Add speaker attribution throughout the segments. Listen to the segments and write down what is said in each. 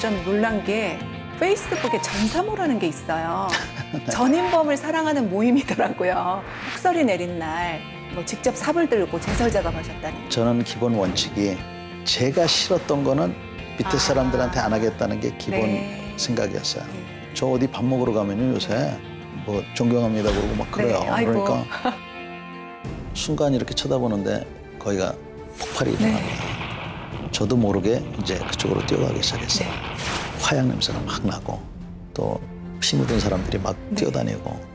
Speaker 1: 전 놀란 게 페이스북에 전사모라는 게 있어요. 전인범을 사랑하는 모임이더라고요. 폭설이 내린 날 뭐 직접 삽을 들고 제설 작업하셨다니.
Speaker 2: 저는 기본 원칙이 제가 싫었던 거는 밑에 사람들한테 안 하겠다는 게 기본
Speaker 1: 네.
Speaker 2: 생각이었어요. 저 어디 밥 먹으러 가면요 요새 뭐 존경합니다 그러고 막 그래요.
Speaker 1: 네, 아이고.
Speaker 2: 그러니까 순간 이렇게 쳐다보는데 거기가 폭발이 일어납니다. 저도 모르게 이제 그쪽으로 뛰어가기 시작했어요.
Speaker 1: 네.
Speaker 2: 화약 냄새가 막 나고 또 피 묻은 사람들이 막
Speaker 1: 네.
Speaker 2: 뛰어다니고.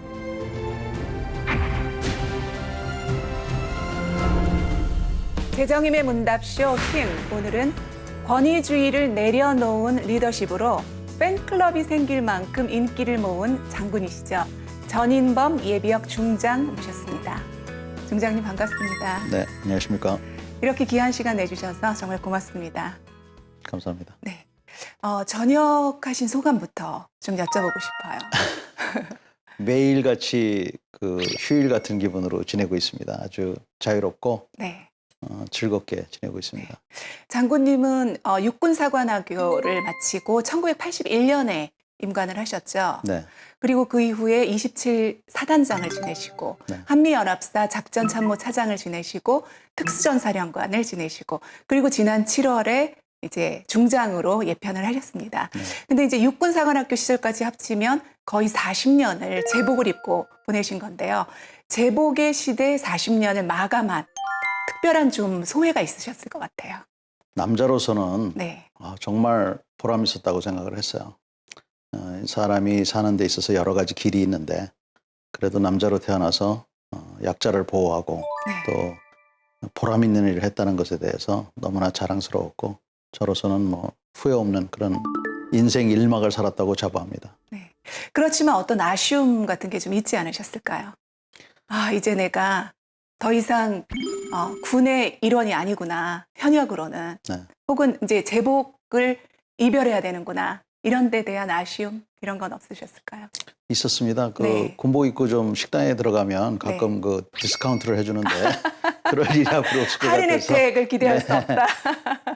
Speaker 1: 재정임의 문답쇼 킹. 오늘은 권위주의를 내려놓은 리더십으로 팬클럽이 생길 만큼 인기를 모은 장군이시죠. 전인범 예비역 중장 모셨습니다. 중장님 반갑습니다.
Speaker 2: 네, 안녕하십니까.
Speaker 1: 이렇게 귀한 시간 내주셔서 정말 고맙습니다.
Speaker 2: 감사합니다.
Speaker 1: 네, 전역하신 소감부터 좀 여쭤보고 싶어요.
Speaker 2: 매일같이 그 휴일 같은 기분으로 지내고 있습니다. 아주 자유롭고
Speaker 1: 네.
Speaker 2: 즐겁게 지내고 있습니다.
Speaker 1: 장군님은 육군사관학교를 마치고 1981년에 임관을 하셨죠.
Speaker 2: 네,
Speaker 1: 그리고 그 이후에 27 사단장을 지내시고
Speaker 2: 네.
Speaker 1: 한미연합사 작전참모차장을 지내시고 특수전사령관을 지내시고 그리고 지난 7월에 이제 중장으로 예편을 하셨습니다. 근데 이제 육군사관학교 시절까지 합치면 거의 40년을 제복을 입고 보내신 건데요. 제복의 시대 40년을 마감한 특별한 좀 소회가 있으셨을 것 같아요.
Speaker 2: 남자로서는
Speaker 1: 네.
Speaker 2: 정말 보람 있었다고 생각을 했어요. 사람이 사는 데 있어서 여러 가지 길이 있는데 그래도 남자로 태어나서 약자를 보호하고
Speaker 1: 네.
Speaker 2: 또 보람 있는 일을 했다는 것에 대해서 너무나 자랑스러웠고 저로서는 뭐 후회 없는 그런 인생 일막을 살았다고 자부합니다.
Speaker 1: 네. 그렇지만 어떤 아쉬움 같은 게 좀 있지 않으셨을까요? 아, 이제 내가 더 이상 군의 일원이 아니구나. 현역으로는.
Speaker 2: 네.
Speaker 1: 혹은 이제 제복을 이별해야 되는구나. 이런 데 대한 아쉬움 이런 건 없으셨을까요?
Speaker 2: 있었습니다. 그
Speaker 1: 네.
Speaker 2: 군복 입고 좀 식당에 들어가면 가끔 그 디스카운트를 해주는데 그럴 일이 앞으로 없을 것
Speaker 1: 할인
Speaker 2: 같아서
Speaker 1: 혜택을 기대할 수 없다.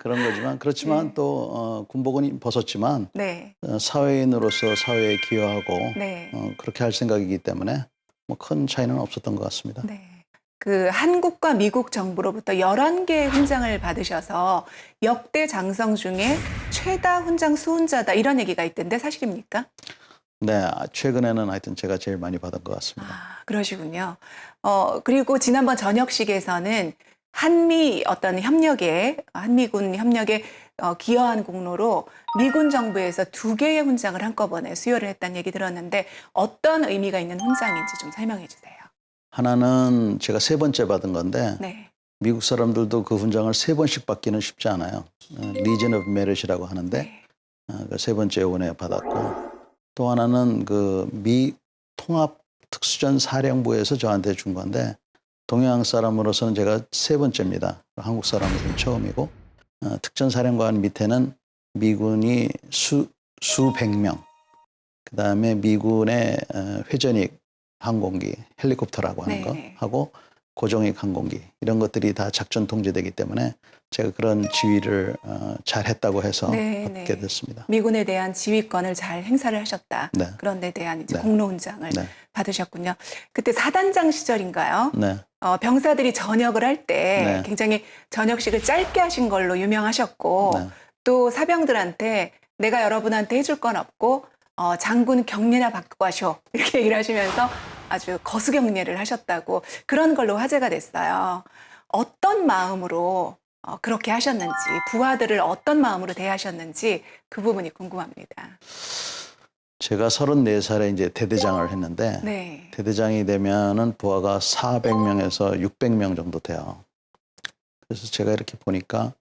Speaker 2: 그런 거지만 그렇지만
Speaker 1: 네.
Speaker 2: 또 군복은 벗었지만
Speaker 1: 네.
Speaker 2: 사회인으로서 사회에 기여하고
Speaker 1: 네.
Speaker 2: 그렇게 할 생각이기 때문에 뭐 큰 차이는 없었던 것 같습니다.
Speaker 1: 네. 그 한국과 미국 정부로부터 11개의 훈장을 받으셔서 역대 장성 중에 최다 훈장 수훈자다 이런 얘기가 있던데 사실입니까?
Speaker 2: 네, 최근에는 하여튼 제가 제일 많이 받은 것 같습니다.
Speaker 1: 아, 그러시군요. 그리고 지난번 저녁식에서는 한미 어떤 협력에, 한미군 협력에 기여한 공로로 미군 정부에서 2개의 훈장을 한꺼번에 수여를 했다는 얘기 들었는데 어떤 의미가 있는 훈장인지 좀 설명해 주세요.
Speaker 2: 하나는 제가 3번째 받은 건데
Speaker 1: 네.
Speaker 2: 미국 사람들도 그 훈장을 3번씩 받기는 쉽지 않아요. Legion of Merit이라고 하는데
Speaker 1: 네.
Speaker 2: 그 3번째 원에 받았고 또 하나는 그 미 통합 특수전 사령부에서 저한테 준 건데 동양 사람으로서는 제가 3번째입니다. 한국 사람으로는 처음이고 특전 사령관 밑에는 미군이 수백 명, 그 다음에 미군의 회전익 항공기, 헬리콥터라고 하는 거
Speaker 1: 네.
Speaker 2: 하고 고정익 항공기 이런 것들이 다 작전 통제되기 때문에 제가 그런 지휘를 잘했다고 해서
Speaker 1: 네,
Speaker 2: 받게
Speaker 1: 네.
Speaker 2: 됐습니다.
Speaker 1: 미군에 대한 지휘권을 잘 행사를 하셨다.
Speaker 2: 네.
Speaker 1: 그런 데 대한 이제
Speaker 2: 네.
Speaker 1: 공로훈장을
Speaker 2: 네.
Speaker 1: 받으셨군요. 그때 사단장 시절인가요?
Speaker 2: 네.
Speaker 1: 병사들이 전역을 할 때
Speaker 2: 네.
Speaker 1: 굉장히 전역식을 짧게 하신 걸로 유명하셨고
Speaker 2: 네.
Speaker 1: 또 사병들한테 내가 여러분한테 해줄 건 없고 장군 격례나 받고 가쇼 이렇게 얘기를 하시면서 아주 거수격례를 하셨다고 그런 걸로 화제가 됐어요. 어떤 마음으로 그렇게 하셨는지 부하들을 어떤 마음으로 대하셨는지 그 부분이 궁금합니다.
Speaker 2: 제가 34살에 이제 대대장을 했는데
Speaker 1: 네.
Speaker 2: 대대장이 되면은 부하가 400명에서 600명 정도 돼요. 그래서 제가 이렇게 보니까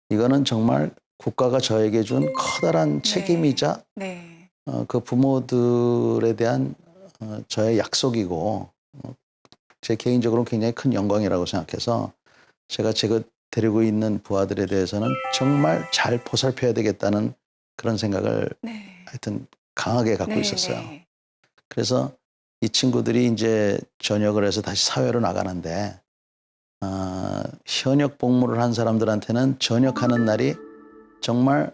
Speaker 2: 이거는 정말 국가가 저에게 준 커다란 책임이자
Speaker 1: 네.
Speaker 2: 그 부모들에 대한 저의 약속이고 제 개인적으로 굉장히 큰 영광이라고 생각해서 제가 데리고 있는 부하들에 대해서는 정말 잘 보살펴야 되겠다는 그런 생각을
Speaker 1: 네.
Speaker 2: 하여튼 강하게 갖고
Speaker 1: 네,
Speaker 2: 있었어요.
Speaker 1: 네.
Speaker 2: 그래서 이 친구들이 이제 전역을 해서 다시 사회로 나가는데 현역 복무를 한 사람들한테는 전역하는 날이 정말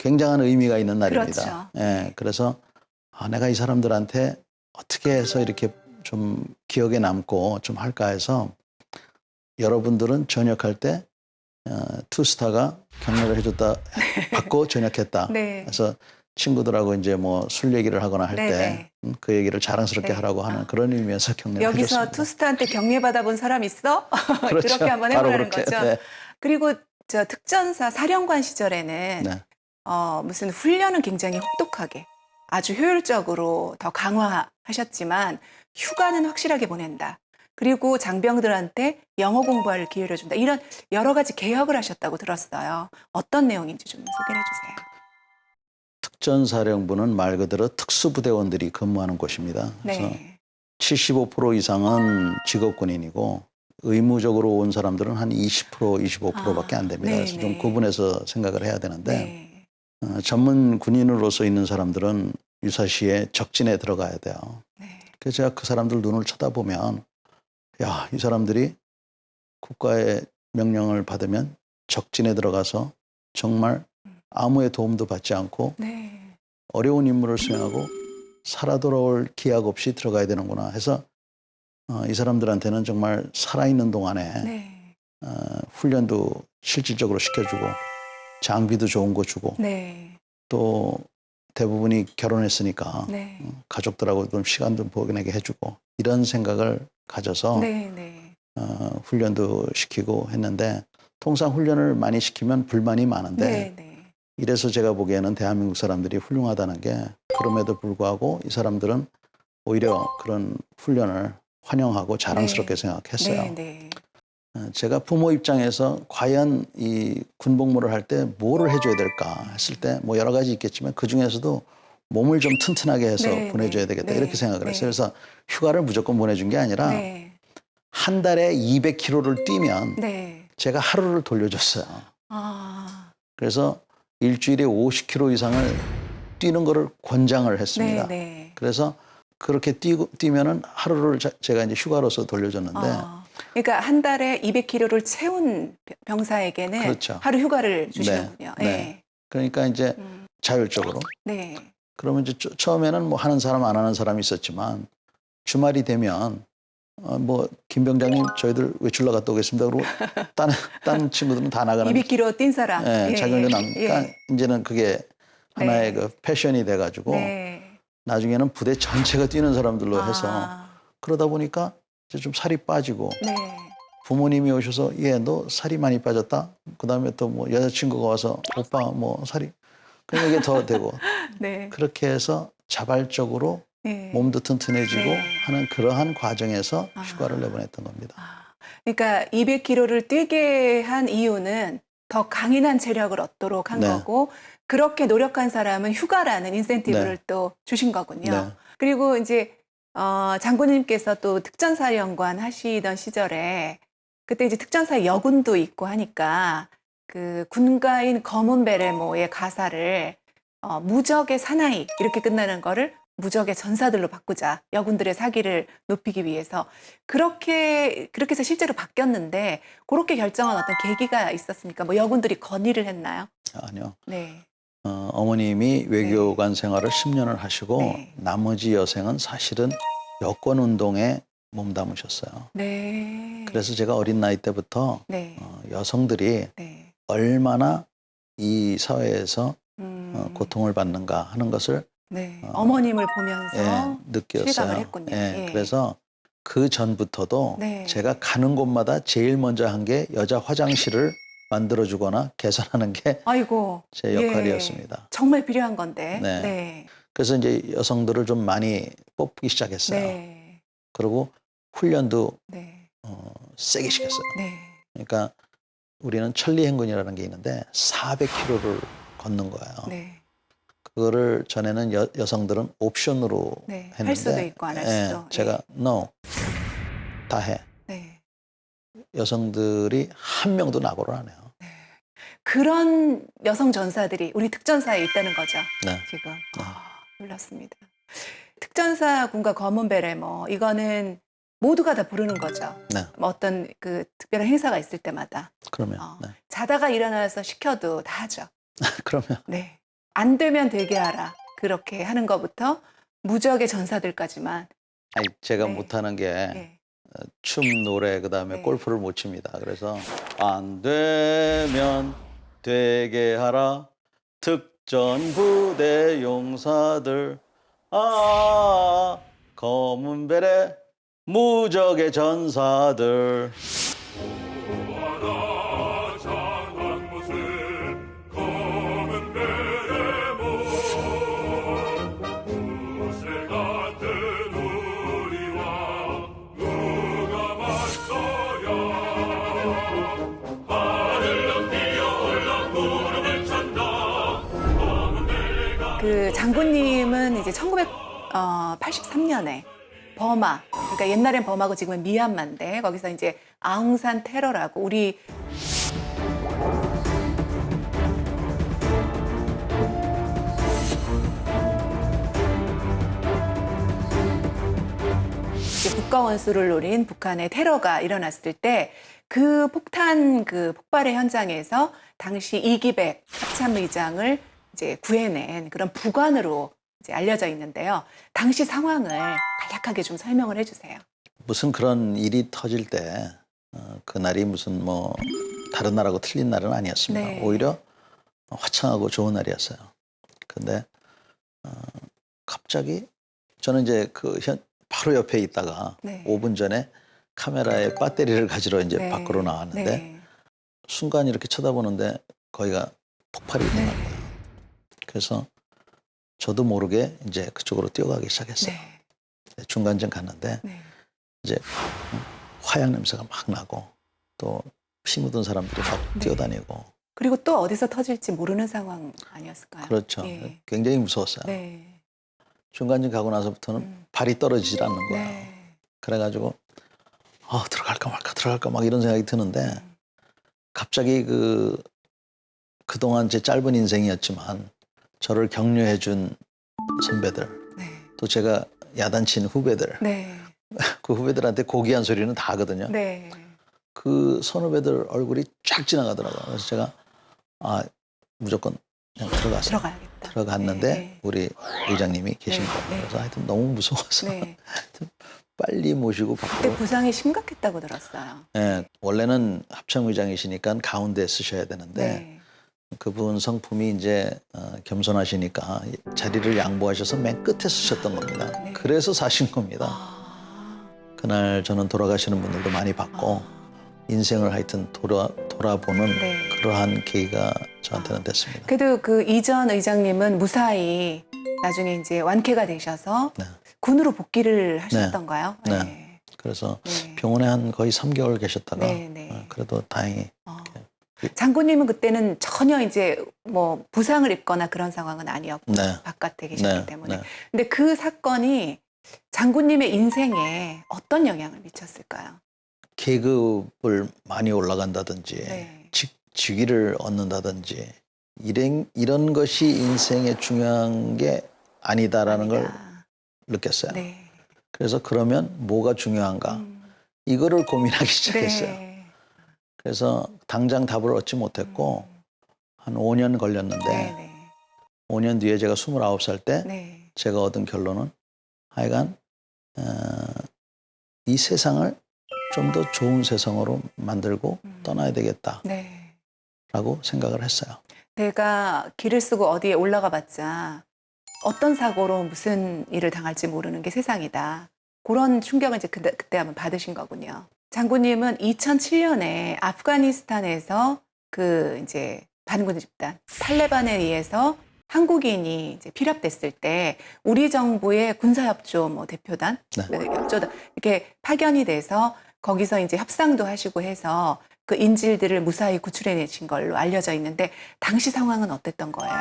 Speaker 2: 굉장한 의미가 있는 날입니다.
Speaker 1: 그렇죠.
Speaker 2: 예, 그래서 내가 이 사람들한테 어떻게 해서 이렇게 좀 기억에 남고 좀 할까 해서 여러분들은 전역할 때 투스타가 격려를 해줬다 받고 전역했다.
Speaker 1: 네.
Speaker 2: 그래서 친구들하고 이제 뭐 술 얘기를 하거나 할 때
Speaker 1: 네,
Speaker 2: 그 얘기를 자랑스럽게
Speaker 1: 네.
Speaker 2: 하라고 하는 그런 의미에서 격려를
Speaker 1: 여기서
Speaker 2: 해줬습니다.
Speaker 1: 투스타한테 격려받아본 사람 있어?
Speaker 2: 그렇죠.
Speaker 1: 그렇게 한번
Speaker 2: 바로
Speaker 1: 해보라는
Speaker 2: 그렇게.
Speaker 1: 거죠.
Speaker 2: 네.
Speaker 1: 그리고 저 특전사 사령관 시절에는
Speaker 2: 네.
Speaker 1: 무슨 훈련은 굉장히 혹독하게 아주 효율적으로 더 강화하셨지만 휴가는 확실하게 보낸다. 그리고 장병들한테 영어 공부할 기회를 준다. 이런 여러 가지 개혁을 하셨다고 들었어요. 어떤 내용인지 좀 소개해 주세요.
Speaker 2: 특전사령부는 말 그대로 특수부대원들이 근무하는 곳입니다. 그래서
Speaker 1: 네.
Speaker 2: 75% 이상은 직업군인이고 의무적으로 온 사람들은 한 20%, 25%밖에 안 됩니다.
Speaker 1: 네,
Speaker 2: 그래서 좀
Speaker 1: 네.
Speaker 2: 구분해서 생각을 해야 되는데
Speaker 1: 네.
Speaker 2: 전문 군인으로서 있는 사람들은 유사시에 적진에 들어가야 돼요.
Speaker 1: 네.
Speaker 2: 그래서 제가 그 사람들 눈을 쳐다보면 야, 이 사람들이 국가의 명령을 받으면 적진에 들어가서 정말 아무의 도움도 받지 않고
Speaker 1: 네.
Speaker 2: 어려운 임무를 수행하고 살아 돌아올 기약 없이 들어가야 되는구나 해서 이 사람들한테는 정말 살아있는 동안에
Speaker 1: 네.
Speaker 2: 훈련도 실질적으로 시켜주고 장비도 좋은 거 주고
Speaker 1: 네.
Speaker 2: 또 대부분이 결혼했으니까
Speaker 1: 네.
Speaker 2: 가족들하고 좀 시간 좀 보내게 해주고 이런 생각을 가져서
Speaker 1: 네. 네.
Speaker 2: 훈련도 시키고 했는데 통상 훈련을 많이 시키면 불만이 많은데
Speaker 1: 네. 네.
Speaker 2: 이래서 제가 보기에는 대한민국 사람들이 훌륭하다는 게 그럼에도 불구하고 이 사람들은 오히려 그런 훈련을 환영하고 자랑스럽게
Speaker 1: 네.
Speaker 2: 생각했어요.
Speaker 1: 네. 네.
Speaker 2: 제가 부모 입장에서 과연 이 군복무를 할 때 뭐를 해줘야 될까 했을 때 뭐 여러 가지 있겠지만 그 중에서도 몸을 좀 튼튼하게 해서
Speaker 1: 네.
Speaker 2: 보내줘야
Speaker 1: 네.
Speaker 2: 되겠다
Speaker 1: 네.
Speaker 2: 이렇게 생각을
Speaker 1: 네.
Speaker 2: 했어요. 그래서 휴가를 무조건 보내준 게 아니라
Speaker 1: 네.
Speaker 2: 한 달에 200km를 뛰면
Speaker 1: 네.
Speaker 2: 제가 하루를 돌려줬어요.
Speaker 1: 아.
Speaker 2: 그래서 일주일에 50km 이상을 뛰는 거를 권장을
Speaker 1: 네.
Speaker 2: 했습니다.
Speaker 1: 네.
Speaker 2: 그래서 그렇게 뛰면은 하루를 제가 이제 휴가로서 돌려줬는데
Speaker 1: 그러니까 한 달에 200km를 채운 병사에게는
Speaker 2: 그렇죠.
Speaker 1: 하루 휴가를
Speaker 2: 네.
Speaker 1: 주시는군요.
Speaker 2: 네.
Speaker 1: 예.
Speaker 2: 그러니까 이제 자율적으로.
Speaker 1: 네.
Speaker 2: 그러면 이제 처음에는 뭐 하는 사람 안 하는 사람이 있었지만 주말이 되면 뭐 김 병장님 저희들 외출 나갔다 오겠습니다. 그러고 딴 친구들은 다 나가는
Speaker 1: 200km 뛴 사람.
Speaker 2: 예,
Speaker 1: 예.
Speaker 2: 자기 혼자 남으니까
Speaker 1: 예.
Speaker 2: 이제는 그게 하나의
Speaker 1: 네.
Speaker 2: 그 패션이 돼가지고
Speaker 1: 네.
Speaker 2: 나중에는 부대 전체가 뛰는 사람들로 해서
Speaker 1: 아.
Speaker 2: 그러다 보니까 이제 좀 살이 빠지고
Speaker 1: 네.
Speaker 2: 부모님이 오셔서 얘 너 살이 많이 빠졌다. 그다음에 또 뭐 여자친구가 와서 오빠 뭐 살이 그럼 이게 더 되고
Speaker 1: 네.
Speaker 2: 그렇게 해서 자발적으로
Speaker 1: 네.
Speaker 2: 몸도 튼튼해지고
Speaker 1: 네.
Speaker 2: 하는 그러한 과정에서
Speaker 1: 아.
Speaker 2: 휴가를 내보냈던 겁니다.
Speaker 1: 그러니까 200km를 뛰게 한 이유는 더 강인한 체력을 얻도록 한
Speaker 2: 네.
Speaker 1: 거고 그렇게 노력한 사람은 휴가라는 인센티브를
Speaker 2: 네.
Speaker 1: 또 주신 거군요.
Speaker 2: 네.
Speaker 1: 그리고 이제 장군님께서 또 특전사령관 하시던 시절에 그때 이제 특전사 여군도 있고 하니까 그 군가인 검은 베레모의 가사를 무적의 사나이 이렇게 끝나는 거를 무적의 전사들로 바꾸자. 여군들의 사기를 높이기 위해서. 그렇게 해서 실제로 바뀌었는데 그렇게 결정한 어떤 계기가 있었습니까? 뭐 여군들이 건의를 했나요?
Speaker 2: 아니요.
Speaker 1: 네.
Speaker 2: 어머님이 외교관 생활을 10년을 하시고
Speaker 1: 네.
Speaker 2: 나머지 여생은 사실은 여권 운동에 몸담으셨어요.
Speaker 1: 네.
Speaker 2: 그래서 제가 어린 나이 때부터
Speaker 1: 네.
Speaker 2: 여성들이
Speaker 1: 네.
Speaker 2: 얼마나 이 사회에서
Speaker 1: 음.
Speaker 2: 고통을 받는가 하는 것을
Speaker 1: 네. 어머님을 보면서
Speaker 2: 느꼈어요.
Speaker 1: 실감을 했군요. 예.
Speaker 2: 그래서 그 전부터도
Speaker 1: 네.
Speaker 2: 제가 가는 곳마다 제일 먼저 한 게 여자 화장실을 만들어주거나 개선하는 게
Speaker 1: 아이고.
Speaker 2: 제 역할이었습니다.
Speaker 1: 정말 필요한 건데.
Speaker 2: 네.
Speaker 1: 네.
Speaker 2: 그래서 이제 여성들을 좀 많이 뽑기 시작했어요.
Speaker 1: 네.
Speaker 2: 그리고 훈련도
Speaker 1: 네.
Speaker 2: 세게 시켰어요.
Speaker 1: 네.
Speaker 2: 그러니까 우리는 천리행군이라는 게 있는데 400km를 걷는 거예요.
Speaker 1: 네.
Speaker 2: 그거를 전에는 여성들은 옵션으로
Speaker 1: 네.
Speaker 2: 했는데
Speaker 1: 할 수도 있고 안 할 수도.
Speaker 2: 제가 no 다 해.
Speaker 1: 네.
Speaker 2: 여성들이 한 명도 낙오를 안 해요.
Speaker 1: 그런 여성 전사들이 우리 특전사에 있다는 거죠.
Speaker 2: 네.
Speaker 1: 지금.
Speaker 2: 네.
Speaker 1: 놀랐습니다. 특전사군과 검은 베레모 이거는 모두가 다 부르는 거죠.
Speaker 2: 네.
Speaker 1: 뭐 어떤 그 특별한 행사가 있을 때마다.
Speaker 2: 그러면 네.
Speaker 1: 자다가 일어나서 시켜도 다 하죠.
Speaker 2: 그러면
Speaker 1: 네. 안 되면 되게 하라. 그렇게 하는 것부터 무적의 전사들까지만.
Speaker 2: 아니, 제가
Speaker 1: 네.
Speaker 2: 못하는 게
Speaker 1: 네.
Speaker 2: 춤, 노래, 그다음에
Speaker 1: 네.
Speaker 2: 골프를 못 칩니다. 그래서 안 되면 되게 하라. 특전부대 용사들 검은 베레 무적의 전사들.
Speaker 1: 그 장군님은 이제 1983년에 버마, 그러니까 옛날엔 버마고 지금은 미얀마인데 거기서 이제 아웅산 테러라고 우리 이제 국가 원수를 노린 북한의 테러가 일어났을 때 그 폭탄 그 폭발의 현장에서 당시 이기백 합참의장을 이제 구해낸 그런 부관으로 이제 알려져 있는데요. 당시 상황을 간략하게 좀 설명을 해주세요.
Speaker 2: 무슨 그런 일이 터질 때 그날이 무슨 뭐 다른 날하고 틀린 날은 아니었습니다.
Speaker 1: 네.
Speaker 2: 오히려 화창하고 좋은 날이었어요. 근데 갑자기 저는 이제 바로 옆에 있다가
Speaker 1: 네.
Speaker 2: 5분 전에 카메라에 배터리를 가지러 이제
Speaker 1: 네.
Speaker 2: 밖으로 나왔는데
Speaker 1: 네.
Speaker 2: 순간 이렇게 쳐다보는데 거기가 폭발이
Speaker 1: 네.
Speaker 2: 일어난 거예요. 그래서 저도 모르게 이제 그쪽으로 뛰어가기 시작했어요.
Speaker 1: 네.
Speaker 2: 중간쯤 갔는데
Speaker 1: 네.
Speaker 2: 이제 화약 냄새가 막 나고 또 피 묻은 사람들이 막
Speaker 1: 네.
Speaker 2: 뛰어다니고.
Speaker 1: 그리고 또 어디서 터질지 모르는 상황 아니었을까요?
Speaker 2: 그렇죠.
Speaker 1: 예.
Speaker 2: 굉장히 무서웠어요.
Speaker 1: 네.
Speaker 2: 중간쯤 가고 나서부터는 발이 떨어지질 않는 거예요.
Speaker 1: 네.
Speaker 2: 그래가지고 들어갈까 말까 들어갈까 막 이런 생각이 드는데 갑자기 그동안 제 짧은 인생이었지만 저를 격려해준 선배들
Speaker 1: 네.
Speaker 2: 또 제가 야단친 후배들
Speaker 1: 네.
Speaker 2: 그 후배들한테 고귀한 소리는 다 하거든요.
Speaker 1: 네.
Speaker 2: 그 선후배들 얼굴이 쫙 지나가더라고요. 그래서 제가 무조건 그냥 들어갔어요.
Speaker 1: 들어가야겠다.
Speaker 2: 들어갔는데
Speaker 1: 네.
Speaker 2: 우리 의장님이 계신
Speaker 1: 네.
Speaker 2: 거예요.
Speaker 1: 네.
Speaker 2: 그래서 하여튼 너무 무서워서
Speaker 1: 네.
Speaker 2: 빨리 모시고
Speaker 1: 그때
Speaker 2: 밖으로.
Speaker 1: 부상이 심각했다고 들었어요.
Speaker 2: 네, 원래는 합참의장이시니까 가운데 쓰셔야 되는데
Speaker 1: 네.
Speaker 2: 그분 성품이 이제 겸손하시니까 자리를 양보하셔서 맨 끝에 쓰셨던 겁니다.
Speaker 1: 네.
Speaker 2: 그래서 사신 겁니다.
Speaker 1: 아.
Speaker 2: 그날 저는 돌아가시는 분들도 많이 봤고 인생을 하여튼 돌아보는
Speaker 1: 네.
Speaker 2: 그러한 계기가 저한테는 됐습니다.
Speaker 1: 그래도 그 이전 의장님은 무사히 나중에 이제 완쾌가 되셔서
Speaker 2: 네.
Speaker 1: 군으로 복귀를 하셨던가요?
Speaker 2: 네. 그래서
Speaker 1: 네.
Speaker 2: 병원에 한 거의 3개월 계셨다가
Speaker 1: 네, 네.
Speaker 2: 그래도 다행히
Speaker 1: 장군님은 그때는 전혀 이제 뭐 부상을 입거나 그런 상황은 아니었고
Speaker 2: 네.
Speaker 1: 바깥에 계셨기
Speaker 2: 네.
Speaker 1: 때문에.
Speaker 2: 네.
Speaker 1: 근데 그 사건이 장군님의 인생에 어떤 영향을 미쳤을까요?
Speaker 2: 계급을 많이 올라간다든지
Speaker 1: 네.
Speaker 2: 직위를 얻는다든지 이런 것이 인생의 중요한 게 아니다라는 걸
Speaker 1: 아니다.
Speaker 2: 느꼈어요.
Speaker 1: 네.
Speaker 2: 그래서 그러면 뭐가 중요한가
Speaker 1: 음.
Speaker 2: 이거를 고민하기 시작했어요.
Speaker 1: 네.
Speaker 2: 그래서 당장 답을 얻지 못했고 한 5년 걸렸는데
Speaker 1: 네, 네.
Speaker 2: 5년 뒤에 제가 29살 때
Speaker 1: 네.
Speaker 2: 제가 얻은 결론은 하여간 이 세상을 좀 더 좋은 세상으로 만들고 떠나야 되겠다라고
Speaker 1: 네.
Speaker 2: 생각을 했어요.
Speaker 1: 내가 길을 쓰고 어디에 올라가 봤자 어떤 사고로 무슨 일을 당할지 모르는 게 세상이다. 그런 충격을 이제 그때 한번 받으신 거군요. 장군님은 2007년에 아프가니스탄에서 그 이제 반군 집단 탈레반에 의해서 한국인이 이제 피랍됐을 때 우리 정부의 군사협조 뭐 대표단, 협조단 이렇게 파견이 돼서 거기서 이제 협상도 하시고 해서 그 인질들을 무사히 구출해내신 걸로 알려져 있는데 당시 상황은 어땠던 거예요?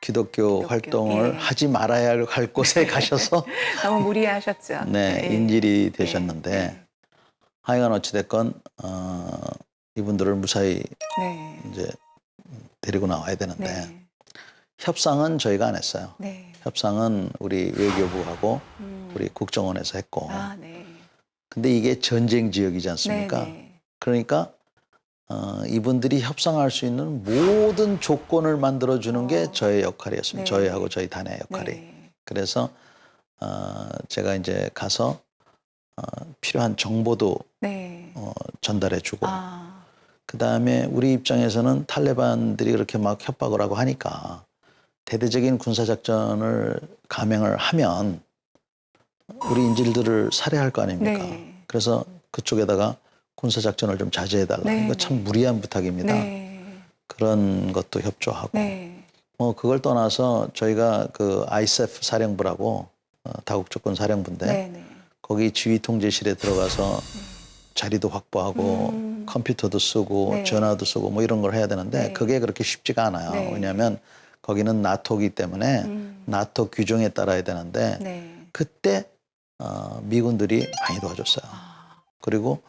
Speaker 2: 기독교 활동을 하지 말아야 할 곳에 가셔서
Speaker 1: 너무 무리하셨죠.
Speaker 2: 네, 인질이 되셨는데 하여간 어찌됐건 이분들을 무사히 이제 데리고 나와야 되는데 협상은 저희가 안 했어요. 협상은 우리 외교부하고 우리 국정원에서 했고 근데 이게 전쟁 지역이지 않습니까? 그러니까 이분들이 협상할 수 있는 모든 조건을 만들어주는 게 저의 역할이었습니다.
Speaker 1: 네.
Speaker 2: 저희하고 저희 단의 역할이.
Speaker 1: 네.
Speaker 2: 그래서 제가 이제 가서 필요한 정보도
Speaker 1: 네.
Speaker 2: 전달해주고
Speaker 1: 아,
Speaker 2: 그다음에 우리 입장에서는 탈레반들이 그렇게 막 협박을 하고 하니까 대대적인 군사작전을 감행을 하면 우리 인질들을 살해할 거 아닙니까?
Speaker 1: 네.
Speaker 2: 그래서 그쪽에다가 군사작전을 좀 자제해달라.
Speaker 1: 네,
Speaker 2: 이거 참
Speaker 1: 네.
Speaker 2: 무리한 부탁입니다.
Speaker 1: 네.
Speaker 2: 그런 것도 협조하고.
Speaker 1: 네.
Speaker 2: 그걸 떠나서 저희가 그 ISAF 사령부라고 다국조권 사령부인데
Speaker 1: 네. 네.
Speaker 2: 거기 지휘 통제실에 들어가서 자리도 확보하고 컴퓨터도 쓰고
Speaker 1: 네.
Speaker 2: 전화도 쓰고 뭐 이런 걸 해야 되는데
Speaker 1: 네.
Speaker 2: 그게 그렇게 쉽지가 않아요.
Speaker 1: 네.
Speaker 2: 왜냐하면 거기는 나토기 때문에 나토 규정에 따라야 되는데
Speaker 1: 네.
Speaker 2: 그때 미군들이 많이 도와줬어요.
Speaker 1: 아,
Speaker 2: 그리고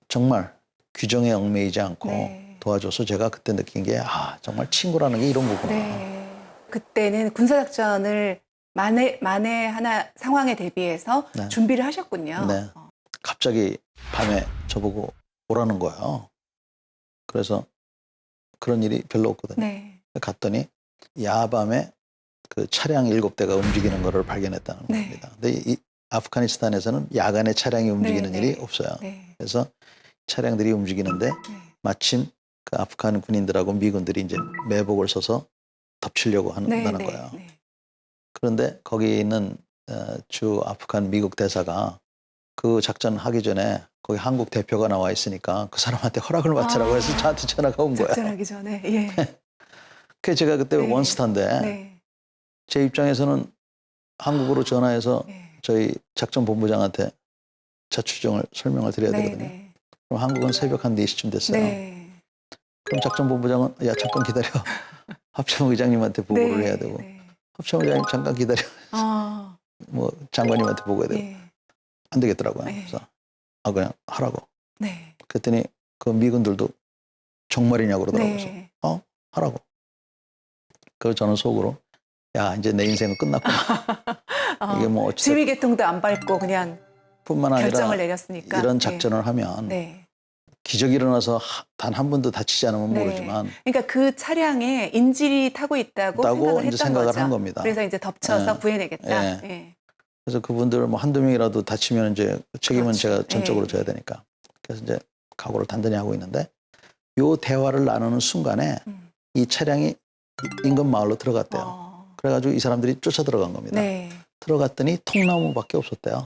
Speaker 2: 정말 규정에 얽매이지 않고
Speaker 1: 네.
Speaker 2: 도와줘서 제가 그때 느낀 게 정말 친구라는 게 이런 거구나.
Speaker 1: 네. 그때는 군사작전을 만에 하나 상황에 대비해서
Speaker 2: 네.
Speaker 1: 준비를 하셨군요.
Speaker 2: 네. 갑자기 밤에 저보고 오라는 거예요. 그래서 그런 일이 별로 없거든요.
Speaker 1: 네.
Speaker 2: 갔더니 야밤에 그 차량 7대가 움직이는 거를 발견했다는
Speaker 1: 네.
Speaker 2: 겁니다. 근데 이 아프가니스탄에서는 야간에 차량이 움직이는
Speaker 1: 네,
Speaker 2: 일이
Speaker 1: 네.
Speaker 2: 없어요.
Speaker 1: 네.
Speaker 2: 그래서 차량들이 움직이는데
Speaker 1: 네.
Speaker 2: 마침 그 아프간 군인들하고 미군들이 이제 매복을 써서 덮치려고
Speaker 1: 네.
Speaker 2: 한다는
Speaker 1: 네.
Speaker 2: 거예요.
Speaker 1: 네.
Speaker 2: 그런데 거기 있는 주 아프간 미국 대사가 그 작전 하기 전에 거기 한국 대표가 나와 있으니까 그 사람한테 허락을 받으라고 해서 저한테 전화가 온 거예요.
Speaker 1: 작전하기 전에. 예.
Speaker 2: 그래서 제가 그때
Speaker 1: 네.
Speaker 2: 원스타인데
Speaker 1: 네.
Speaker 2: 제 입장에서는 한국으로 전화해서
Speaker 1: 네.
Speaker 2: 저희 작전 본부장한테 자추정을 설명을 드려야
Speaker 1: 네.
Speaker 2: 되거든요.
Speaker 1: 네.
Speaker 2: 그럼 한국은 새벽 한 4시쯤 됐어요.
Speaker 1: 네.
Speaker 2: 그럼 작전 본부장은 야 잠깐 기다려. 합참 의장님한테 보고를
Speaker 1: 네.
Speaker 2: 해야 되고
Speaker 1: 네.
Speaker 2: 합참 의장님 잠깐 기다려.
Speaker 1: 아,
Speaker 2: 뭐 장관님한테 보고해야 되고
Speaker 1: 예.
Speaker 2: 안 되겠더라고요.
Speaker 1: 네.
Speaker 2: 그래서 그냥 하라고.
Speaker 1: 네.
Speaker 2: 그랬더니 그 미군들도 정말이냐고 그러더라고요. 그래서
Speaker 1: 네.
Speaker 2: 하라고. 그래서 저는 속으로 야 이제 내 인생은 끝났구나. 이게 뭐 어찌됐든
Speaker 1: 지휘 계통도 안 밟고 그냥
Speaker 2: 뿐만 아니라
Speaker 1: 결정을 내렸으니까.
Speaker 2: 이런
Speaker 1: 네.
Speaker 2: 작전을 하면
Speaker 1: 네.
Speaker 2: 기적이 일어나서 단 한 번도 다치지 않으면
Speaker 1: 네.
Speaker 2: 모르지만
Speaker 1: 그러니까 그 차량에 인질이 타고 있다고 생각을
Speaker 2: 이제
Speaker 1: 했던
Speaker 2: 생각을
Speaker 1: 거죠.
Speaker 2: 한 겁니다.
Speaker 1: 그래서 이제 덮쳐서
Speaker 2: 예.
Speaker 1: 구해내겠다.
Speaker 2: 예.
Speaker 1: 예.
Speaker 2: 그래서 그분들 뭐 한두 명이라도 다치면 이제 책임은
Speaker 1: 그렇죠.
Speaker 2: 제가 전적으로
Speaker 1: 예.
Speaker 2: 져야 되니까. 그래서 이제 각오를 단단히 하고 있는데 요 대화를 나누는 순간에
Speaker 1: 음.
Speaker 2: 이 차량이 인근 마을로 들어갔대요.
Speaker 1: 어.
Speaker 2: 그래가지고 이 사람들이 쫓아 들어간 겁니다.
Speaker 1: 네.
Speaker 2: 들어갔더니 통나무밖에 없었대요.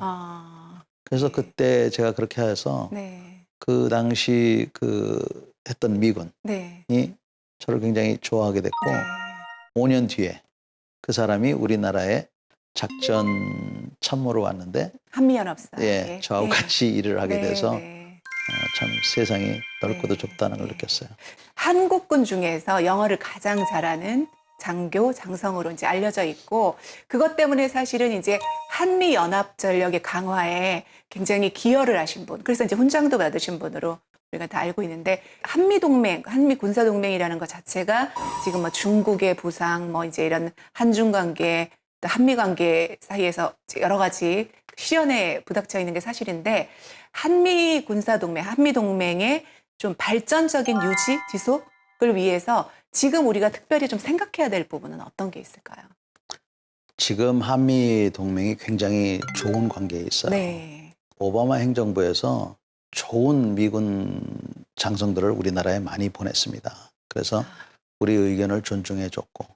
Speaker 2: 그래서
Speaker 1: 네.
Speaker 2: 그때 제가 그렇게 해서
Speaker 1: 네.
Speaker 2: 그 당시 그 했던 미군이
Speaker 1: 네.
Speaker 2: 저를 굉장히 좋아하게 됐고
Speaker 1: 네.
Speaker 2: 5년 뒤에 그 사람이 우리나라에 작전 참모로 왔는데
Speaker 1: 한미연합사에.
Speaker 2: 저하고
Speaker 1: 예.
Speaker 2: 같이 일을 하게
Speaker 1: 네,
Speaker 2: 돼서
Speaker 1: 네.
Speaker 2: 참 세상이 넓고도
Speaker 1: 네,
Speaker 2: 좁다는 걸
Speaker 1: 네.
Speaker 2: 느꼈어요.
Speaker 1: 한국군 중에서 영어를 가장 잘하는 장교, 장성으로 이제 알려져 있고, 그것 때문에 사실은 이제 한미 연합 전력의 강화에 굉장히 기여를 하신 분, 그래서 이제 훈장도 받으신 분으로 우리가 다 알고 있는데, 한미 동맹, 한미 군사 동맹이라는 것 자체가 지금 뭐 중국의 부상, 뭐 이제 이런 한중 관계, 또 한미 관계 사이에서 여러 가지 시련에 부닥쳐 있는 게 사실인데, 한미 군사 동맹, 한미 동맹의 좀 발전적인 유지, 지속을 위해서 지금 우리가 특별히 좀 생각해야 될 부분은 어떤 게 있을까요?
Speaker 2: 지금 한미 동맹이 굉장히 좋은 관계에 있어요.
Speaker 1: 네.
Speaker 2: 오바마 행정부에서 좋은 미군 장성들을 우리나라에 많이 보냈습니다. 그래서 우리 의견을 존중해 줬고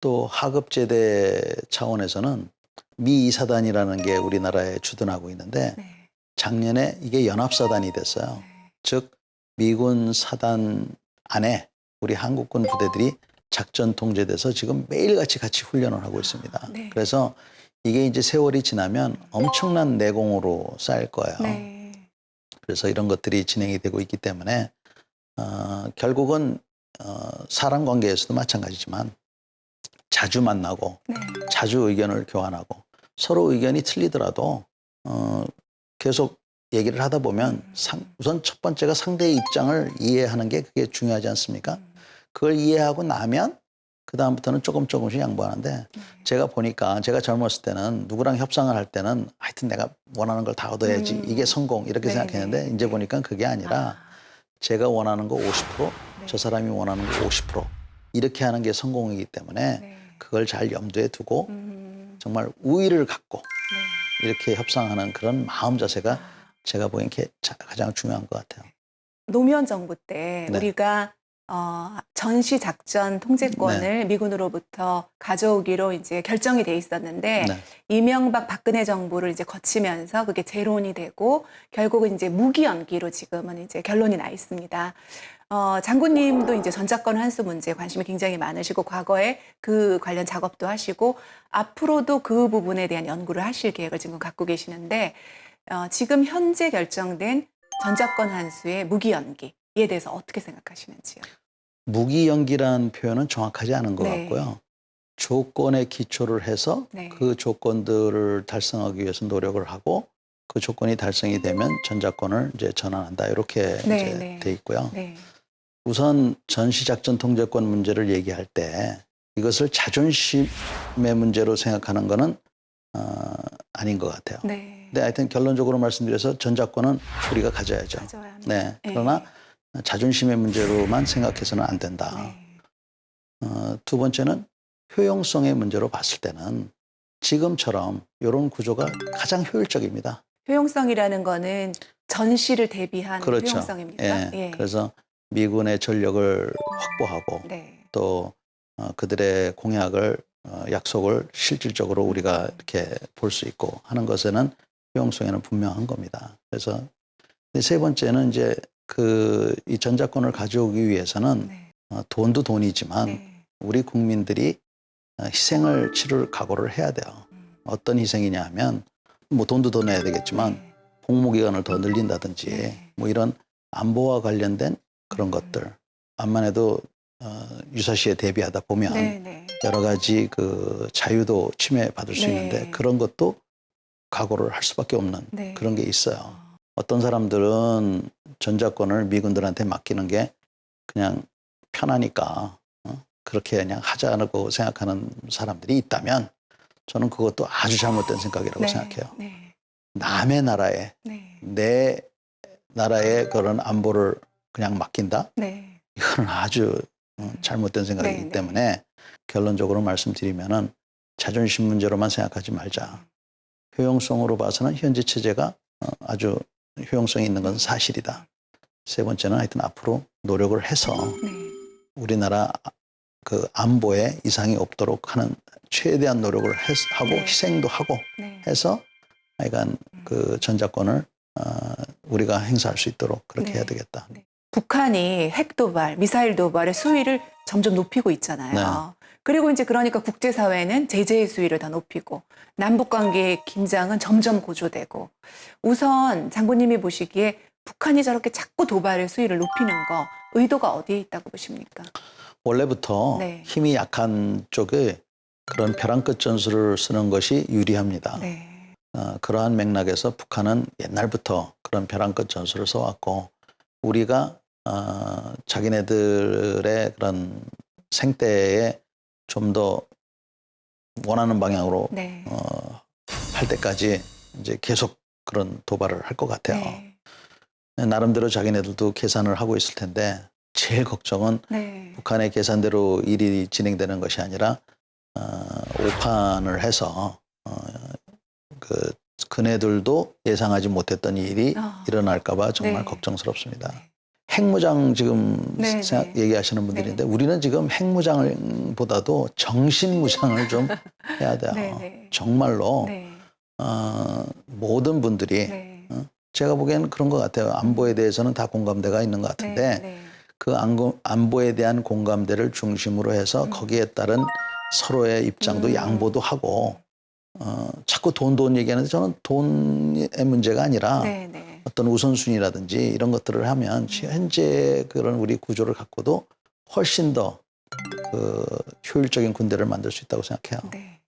Speaker 2: 또 하급제대 차원에서는 미 2사단이라는 게 우리나라에 주둔하고 있는데
Speaker 1: 네.
Speaker 2: 작년에 이게 연합사단이 됐어요. 즉 미군 사단 안에 우리 한국군 부대들이 작전 통제돼서 지금 매일같이 같이 훈련을 하고 있습니다.
Speaker 1: 네.
Speaker 2: 그래서 이게 이제 세월이 지나면 엄청난 내공으로 쌓일 거예요.
Speaker 1: 네.
Speaker 2: 그래서 이런 것들이 진행이 되고 있기 때문에 결국은 사람 관계에서도 마찬가지지만 자주 만나고
Speaker 1: 네.
Speaker 2: 자주 의견을 교환하고 서로 의견이 틀리더라도 계속 얘기를 하다 보면 우선 첫 번째가 상대의 입장을 이해하는 게 그게 중요하지 않습니까? 그걸 이해하고 나면 그 다음부터는 조금씩 양보하는데 제가 보니까 제가 젊었을 때는 누구랑 협상을 할 때는 하여튼 내가 원하는 걸 다 얻어야지 이게 성공 이렇게
Speaker 1: 네,
Speaker 2: 생각했는데
Speaker 1: 네,
Speaker 2: 이제
Speaker 1: 네.
Speaker 2: 보니까 그게 아니라 제가 원하는 거 50%,
Speaker 1: 네.
Speaker 2: 저 사람이 원하는 거 50% 이렇게 하는 게 성공이기 때문에
Speaker 1: 네.
Speaker 2: 그걸 잘 염두에 두고 정말 우위를 갖고
Speaker 1: 네.
Speaker 2: 이렇게 협상하는 그런 마음 자세가
Speaker 1: 아.
Speaker 2: 제가 보기엔 가장 중요한 것 같아요.
Speaker 1: 노무현 정부 때
Speaker 2: 네.
Speaker 1: 우리가 전시 작전 통제권을 미군으로부터 가져오기로 이제 결정이 돼 있었는데
Speaker 2: 네.
Speaker 1: 이명박 박근혜 정부를 이제 거치면서 그게 재론이 되고 결국은 이제 무기 연기로 지금은 이제 결론이 나 있습니다. 장군님도 이제 전작권 환수 문제에 관심이 굉장히 많으시고 과거에 그 관련 작업도 하시고 앞으로도 그 부분에 대한 연구를 하실 계획을 지금 갖고 계시는데 지금 현재 결정된 전작권 환수의 무기 연기에 대해서 어떻게 생각하시는지요?
Speaker 2: 무기 연기라는 표현은 정확하지 않은 것
Speaker 1: 네.
Speaker 2: 같고요. 조건에 기초를 해서
Speaker 1: 네.
Speaker 2: 그 조건들을 달성하기 위해서 노력을 하고 그 조건이 달성이 되면 전작권을 이제 전환한다 이렇게
Speaker 1: 네,
Speaker 2: 이제
Speaker 1: 네.
Speaker 2: 돼 있고요.
Speaker 1: 네.
Speaker 2: 우선 전시작전 통제권 문제를 얘기할 때 이것을 자존심의 문제로 생각하는 거는 아닌 것 같아요.
Speaker 1: 네.
Speaker 2: 근데 하여튼 결론적으로 말씀드려서 전작권은 우리가 가져야죠.
Speaker 1: 가져야 합니다.
Speaker 2: 네. 그러나 자존심의 문제로만 생각해서는 안 된다.
Speaker 1: 네.
Speaker 2: 두 번째는 효용성의 문제로 봤을 때는 지금처럼 이런 구조가 가장 효율적입니다.
Speaker 1: 효용성이라는 거는 전시를 대비한
Speaker 2: 그렇죠.
Speaker 1: 효용성입니까?
Speaker 2: 예.
Speaker 1: 예.
Speaker 2: 그래서 미군의 전력을 확보하고
Speaker 1: 네.
Speaker 2: 또 그들의 공약을 약속을 실질적으로 우리가 이렇게 볼 수 있고 하는 것에는 효용성에는 분명한 겁니다. 그래서 세 번째는 이제 이 전작권을 가져오기 위해서는
Speaker 1: 네.
Speaker 2: 돈도 돈이지만
Speaker 1: 네.
Speaker 2: 우리 국민들이 희생을 치를 각오를 해야 돼요. 어떤 희생이냐 하면 뭐 돈도 더 내야 되겠지만
Speaker 1: 네.
Speaker 2: 복무기간을 더 늘린다든지
Speaker 1: 네.
Speaker 2: 뭐 이런 안보와 관련된 그런 것들. 암만 해도 유사시에 대비하다 보면
Speaker 1: 네. 네.
Speaker 2: 여러 가지 그 자유도 침해받을 수
Speaker 1: 네.
Speaker 2: 있는데 그런 것도 각오를 할 수밖에 없는
Speaker 1: 네.
Speaker 2: 그런 게 있어요. 어떤 사람들은 전작권을 미군들한테 맡기는 게 그냥 편하니까 그렇게 그냥 하자고 생각하는 사람들이 있다면 저는 그것도 아주 잘못된 생각이라고
Speaker 1: 네.
Speaker 2: 생각해요.
Speaker 1: 네.
Speaker 2: 남의 나라에
Speaker 1: 네.
Speaker 2: 내 나라의 그런 안보를 그냥 맡긴다?
Speaker 1: 네.
Speaker 2: 이거는 아주 잘못된 생각이기
Speaker 1: 네, 네.
Speaker 2: 때문에 결론적으로 말씀드리면은 자존심 문제로만 생각하지 말자. 효용성으로 봐서는 현재 체제가 아주 효용성이 있는 건 사실이다. 세 번째는 하여튼 앞으로 노력을 해서
Speaker 1: 네.
Speaker 2: 우리나라 그 안보에 이상이 없도록 하는 최대한 노력을 하고
Speaker 1: 네.
Speaker 2: 희생도 하고
Speaker 1: 네.
Speaker 2: 해서 하여간 그 전작권을 우리가 행사할 수 있도록 그렇게
Speaker 1: 네.
Speaker 2: 해야 되겠다.
Speaker 1: 네. 북한이 핵 도발, 미사일 도발의 수위를 점점 높이고 있잖아요. 그리고 이제 그러니까 국제사회는 제재의 수위를 더 높이고 남북 관계의 긴장은 점점 고조되고 우선 장군님이 보시기에 북한이 저렇게 자꾸 도발의 수위를 높이는 거 의도가 어디에 있다고 보십니까?
Speaker 2: 원래부터
Speaker 1: 네.
Speaker 2: 힘이 약한 쪽에 그런 벼랑 끝 전술을 쓰는 것이 유리합니다.
Speaker 1: 네.
Speaker 2: 그러한 맥락에서 북한은 옛날부터 그런 벼랑 끝 전술을 써왔고 우리가 자기네들의 그런 생태에 좀 더 원하는 방향으로
Speaker 1: 네.
Speaker 2: 할 때까지 이제 계속 그런 도발을 할 것 같아요.
Speaker 1: 네.
Speaker 2: 나름대로 자기네들도 계산을 하고 있을 텐데 제일 걱정은
Speaker 1: 네.
Speaker 2: 북한의 계산대로 일이 진행되는 것이 아니라 오판을 해서 그네들도 예상하지 못했던 일이 일어날까 봐 정말
Speaker 1: 네.
Speaker 2: 걱정스럽습니다.
Speaker 1: 네.
Speaker 2: 핵무장 지금
Speaker 1: 네, 네.
Speaker 2: 얘기하시는 분들인데
Speaker 1: 네.
Speaker 2: 우리는 지금 핵무장보다도 정신무장을 좀 해야 돼요.
Speaker 1: 네, 네.
Speaker 2: 정말로
Speaker 1: 네.
Speaker 2: 모든 분들이
Speaker 1: 네.
Speaker 2: 제가 보기에는 그런 것 같아요. 안보에 대해서는 다 공감대가 있는 것 같은데
Speaker 1: 네.
Speaker 2: 그 안보에 대한 공감대를 중심으로 해서 거기에 따른 서로의 입장도 양보도 하고 자꾸 돈 얘기하는데 저는 돈의 문제가 아니라
Speaker 1: 네, 네.
Speaker 2: 어떤 우선순위라든지 이런 것들을 하면 현재 그런 우리 구조를 갖고도 훨씬 더 효율적인 군대를 만들 수 있다고 생각해요.
Speaker 1: 네.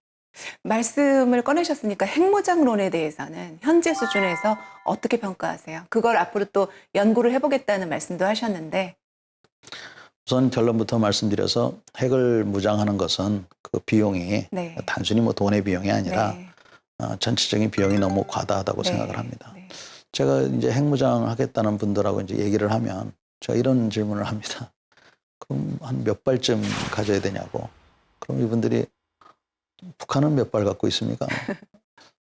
Speaker 1: 말씀을 꺼내셨으니까 핵무장론에 대해서는 현재 수준에서 어떻게 평가하세요? 그걸 앞으로 또 연구를 해보겠다는 말씀도 하셨는데.
Speaker 2: 우선 결론부터 말씀드려서 핵을 무장하는 것은 그 비용이
Speaker 1: 네.
Speaker 2: 단순히 뭐 돈의 비용이 아니라
Speaker 1: 네.
Speaker 2: 전체적인 비용이 너무 과다하다고
Speaker 1: 네.
Speaker 2: 생각을 합니다.
Speaker 1: 네.
Speaker 2: 제가 이제 핵무장 하겠다는 분들하고 이제 얘기를 하면 제가 이런 질문을 합니다. 그럼 한 몇 발쯤 가져야 되냐고. 그럼 이분들이 북한은 몇 발 갖고 있습니까?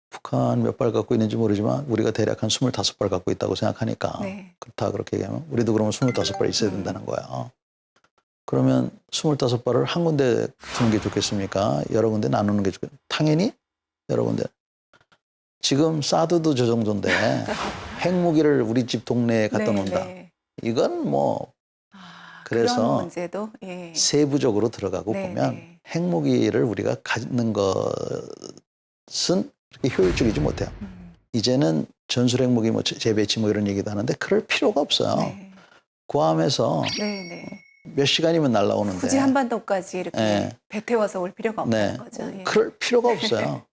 Speaker 2: 북한 몇 발 갖고 있는지 모르지만 우리가 대략 한 25발 갖고 있다고 생각하니까
Speaker 1: 네.
Speaker 2: 그렇다 그렇게 얘기하면 우리도 그러면 25발 있어야 된다는 거야. 그러면 25발을 한 군데 두는 게 좋겠습니까? 여러 군데 나누는 게 좋겠습니까? 당연히 여러 군데. 지금 사드도 저 정도인데 핵무기를 우리 집 동네에 갖다 놓는다.
Speaker 1: 네.
Speaker 2: 이건 뭐
Speaker 1: 그런
Speaker 2: 그래서
Speaker 1: 문제도 예.
Speaker 2: 세부적으로 들어가고
Speaker 1: 네,
Speaker 2: 보면
Speaker 1: 네.
Speaker 2: 핵무기를 우리가 갖는 것은 그렇게 효율적이지 못해요. 이제는 전술 핵무기 뭐 재배치 뭐 이런 얘기도 하는데 그럴 필요가 없어요.
Speaker 1: 네.
Speaker 2: 구함에서
Speaker 1: 네, 네.
Speaker 2: 몇 시간이면 날아오는데
Speaker 1: 굳이 한반도까지 이렇게
Speaker 2: 예.
Speaker 1: 배 태워서 올 필요가 없다는 거죠. 예.
Speaker 2: 그럴 필요가 없어요.